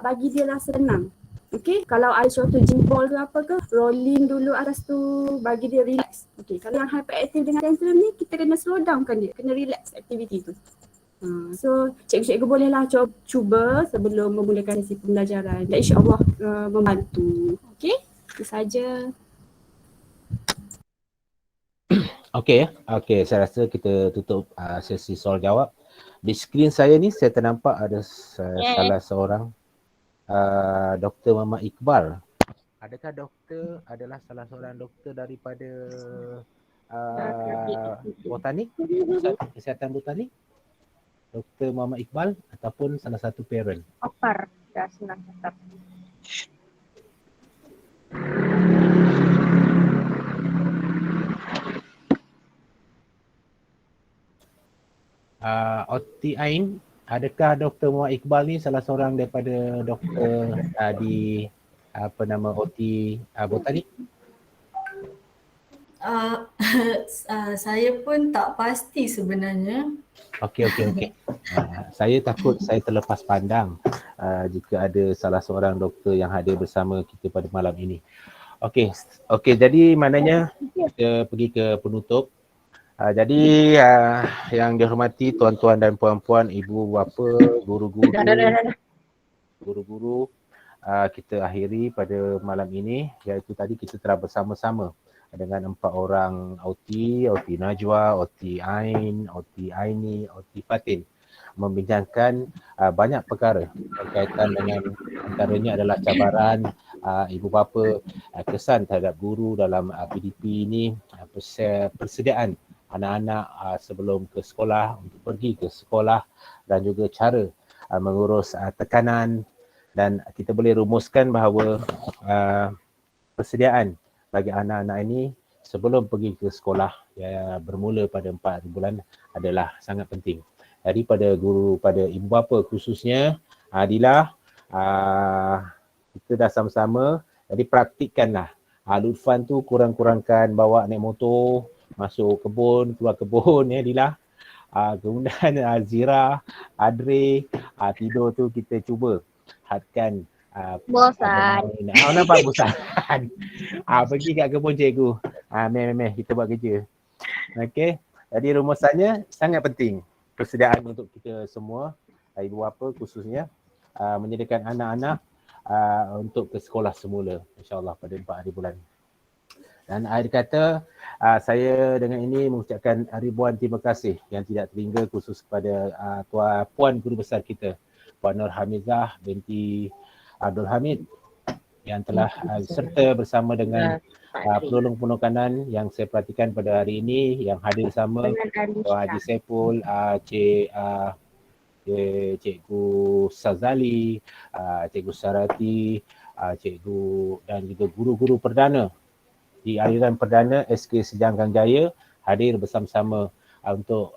bagi dia rasa tenang. Okay, kalau ada suatu jimbol ke apa ke, rolling dulu atas tu, bagi dia relax. Okay, kalau yang hyperaktif dengan tantrum ni, kita kena slow down kan dia, kena relax aktiviti tu. So cikgu-cikgu bolehlah cuba sebelum memulakan sesi pembelajaran dan insya-Allah membantu. Okay, itu saja. Okey, saya rasa kita tutup sesi soal jawab. Di skrin saya ni saya ternampak ada salah seorang Dr. Muhammad Iqbal. Adakah doktor adalah salah seorang doktor daripada botanik, pusat kesihatan botanik? Dr. Muhammad Iqbal ataupun salah satu parent? Opar, dah senang cakap. Oti Ain, adakah Dr. Muhammad Iqbal ni salah seorang daripada doktor di OT botanik? Saya pun tak pasti sebenarnya. Okey. Saya takut saya terlepas pandang jika ada salah seorang doktor yang hadir bersama kita pada malam ini. Okey, jadi maknanya kita pergi ke penutup. Jadi yang dihormati tuan-tuan dan puan-puan, ibu bapa, guru-guru, kita akhiri pada malam ini, iaitu tadi kita telah bersama-sama dengan 4 orang OT Najwa, OT Ain, OT Aini, OT Fatin, membincangkan banyak perkara berkaitan dengan, antaranya adalah cabaran ibu bapa, kesan terhadap guru dalam PDP ini, persediaan anak-anak sebelum ke sekolah, untuk pergi ke sekolah, dan juga cara mengurus tekanan. Dan kita boleh rumuskan bahawa persediaan bagi anak-anak ini sebelum pergi ke sekolah bermula pada 4 bulan adalah sangat penting. Jadi pada ibu bapa khususnya, Adila, kita dah sama-sama, jadi praktikkanlah. Lutfan tu kurang-kurangkan bawa naik motor, masuk kebun, keluar kebun ya Dila. Kemudian Zira, Adre, tidur tu kita cuba hadkan. Bosan. Nampak bosan. Pergi kat kebun cikgu. Meh kita buat kerja. Okey. Jadi rumusannya sangat penting. Persediaan untuk kita semua, ibu bapa khususnya, menyediakan anak-anak untuk ke sekolah semula insya-Allah pada 4 hari bulan. Dan akhir kata, saya dengan ini mengucapkan ribuan terima kasih yang tidak terhingga, khusus kepada Puan Guru Besar kita, Puan Nur Hamizah binti Abdul Hamid, yang telah serta bersama dengan penolong-penolong kanan yang saya perhatikan pada hari ini, yang hadir bersama Haji Saiful, Cikgu Sazali, Cikgu Sarati, Cikgu dan juga guru-guru perdana di aliran perdana SK Sejanggang Jaya hadir bersama-sama untuk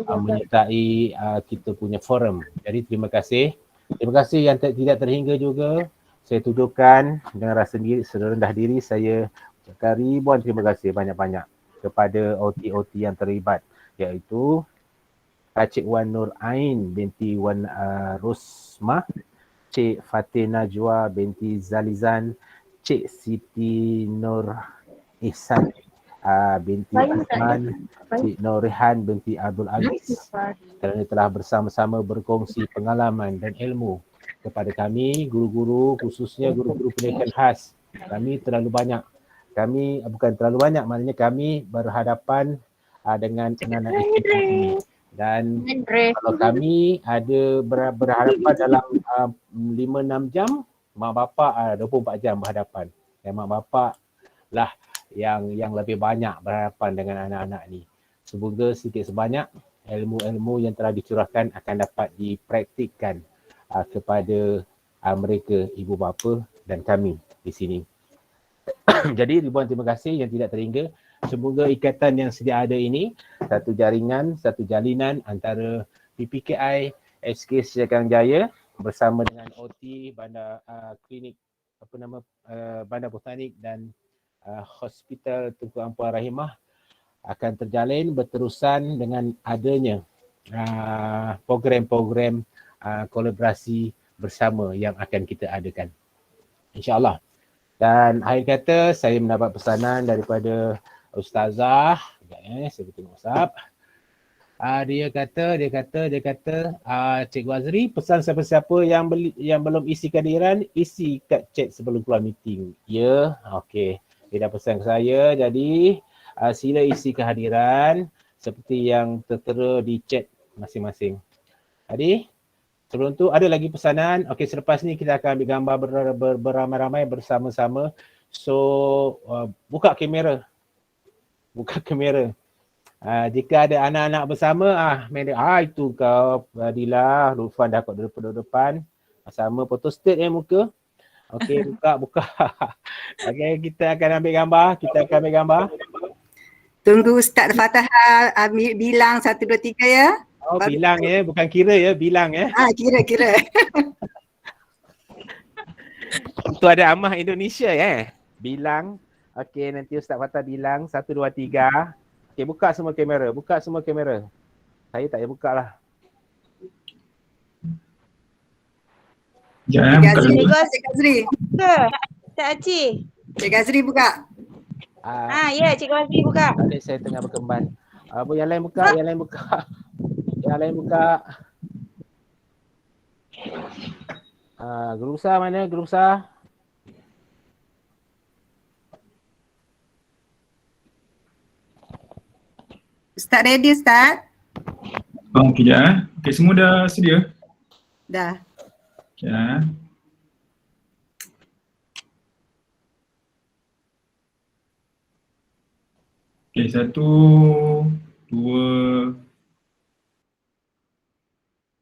menyertai kita punya forum. Jadi terima kasih. Terima kasih yang tidak terhingga juga. Saya tujukan dengan rasa serendah diri, saya ucapkan ribuan terima kasih banyak-banyak kepada OT-OT yang terlibat, iaitu Cik Wan Nur Ain binti Wan Rosmah, Cik Fatin Najwa binti Zalizan, Cik Siti Nur Ihsan binti Azman, Cik Nur Rehan binti Abdul Aziz, kerana telah bersama-sama berkongsi pengalaman dan ilmu kepada kami, guru-guru, khususnya guru-guru pendidikan khas. Kami terlalu banyak. Maknanya kami berhadapan dengan anak-anak ini. Dan Andre. kalau kami ada berhadapan dalam 5-6 jam, mak bapak 24 jam berhadapan. Dan mak bapak lah yang lebih banyak berhadapan dengan anak-anak ni. Semoga sedikit sebanyak ilmu-ilmu yang telah dicurahkan akan dapat dipraktikkan kepada mereka, ibu bapa dan kami di sini. Jadi ribuan terima kasih yang tidak terhingga. Semoga ikatan yang sedia ada ini satu jaringan, satu jalinan antara PPKI SK Sejahteraan Jaya bersama dengan OT Bandar Klinik Bandar Botanik dan Hospital Tunku Ampuan Rahimah akan terjalin berterusan dengan adanya program-program kolaborasi bersama yang akan kita adakan, InsyaAllah. Dan akhir kata saya mendapat pesanan daripada Ustazah, saya tengok WhatsApp. Dia kata Cikgu Azri pesan siapa-siapa yang belum isi kehadiran, isi kat chat sebelum keluar meeting. Ya, okey. Dia dah pesan ke saya, jadi sila isi kehadiran seperti yang tertera di chat masing-masing. Jadi sebelum tu ada lagi pesanan. Okey, selepas ni kita akan ambil gambar beramai-ramai bersama-sama. So buka kamera. Jika ada anak-anak bersama, itu kau Adila, Lufan dah kat depan. Sama foto state muka. Okey, buka. Okey, kita akan ambil gambar. Tunggu Ustaz Fatahah bilang 1, 2, 3 ya. Oh, bilang ya, bukan kira ya, bilang ya. Kira. Itu ada Amah Indonesia ya. Bilang. Okey, nanti Ustaz Fatah bilang 1, 2, 3. Okey, buka semua kamera. Saya tak payah buka lah. Cikgu Azri. Cik Aci. Cikgu Azri buka. Ya, Cikgu Azri buka. Saya tengah berkembang. Yang lain buka. Guru besar mana? Guru besar. Ustaz ready Ustaz? Kejap. Okey, semua dah sedia? Dah. Kejap. Okey, 1, 2,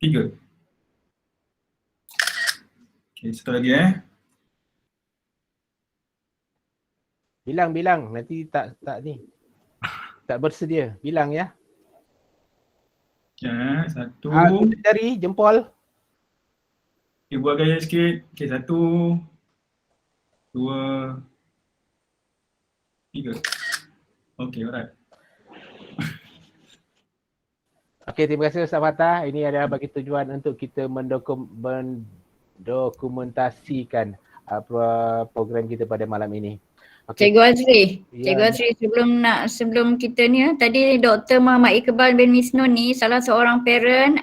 3. Okey, satu lagi Bilang. Nanti tak ni. Tak bersedia. Bilang ya. Ya, 1. Jari, jempol. Okay, buat gaya sikit. Okay, 1, 2, 3. Okay, alright. Okay, terima kasih Ustaz Fatah. Ini adalah bagi tujuan untuk kita mendokumentasikan program kita pada malam ini. Okay. Cikgu Azri, sebelum kita ni tadi Dr. Muhammad Iqbal bin Misnun ni salah seorang parent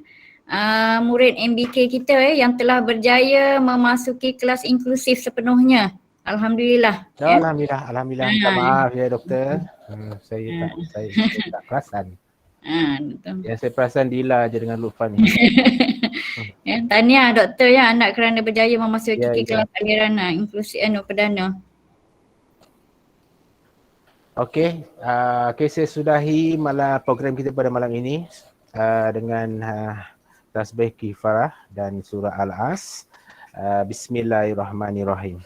murid MBK kita yang telah berjaya memasuki kelas inklusif sepenuhnya. Alhamdulillah. Alhamdulillah. Minta maaf ya doktor. Saya tak perasan. Yang saya perasan Dila je dengan Lufan ni. Tahniah doktor anak kerana berjaya memasuki kelas aliran inklusif perdana. Okey, saya sudahi program kita pada malam ini dengan tasbih kifarah dan surah Al-As. Bismillahirrahmanirrahim.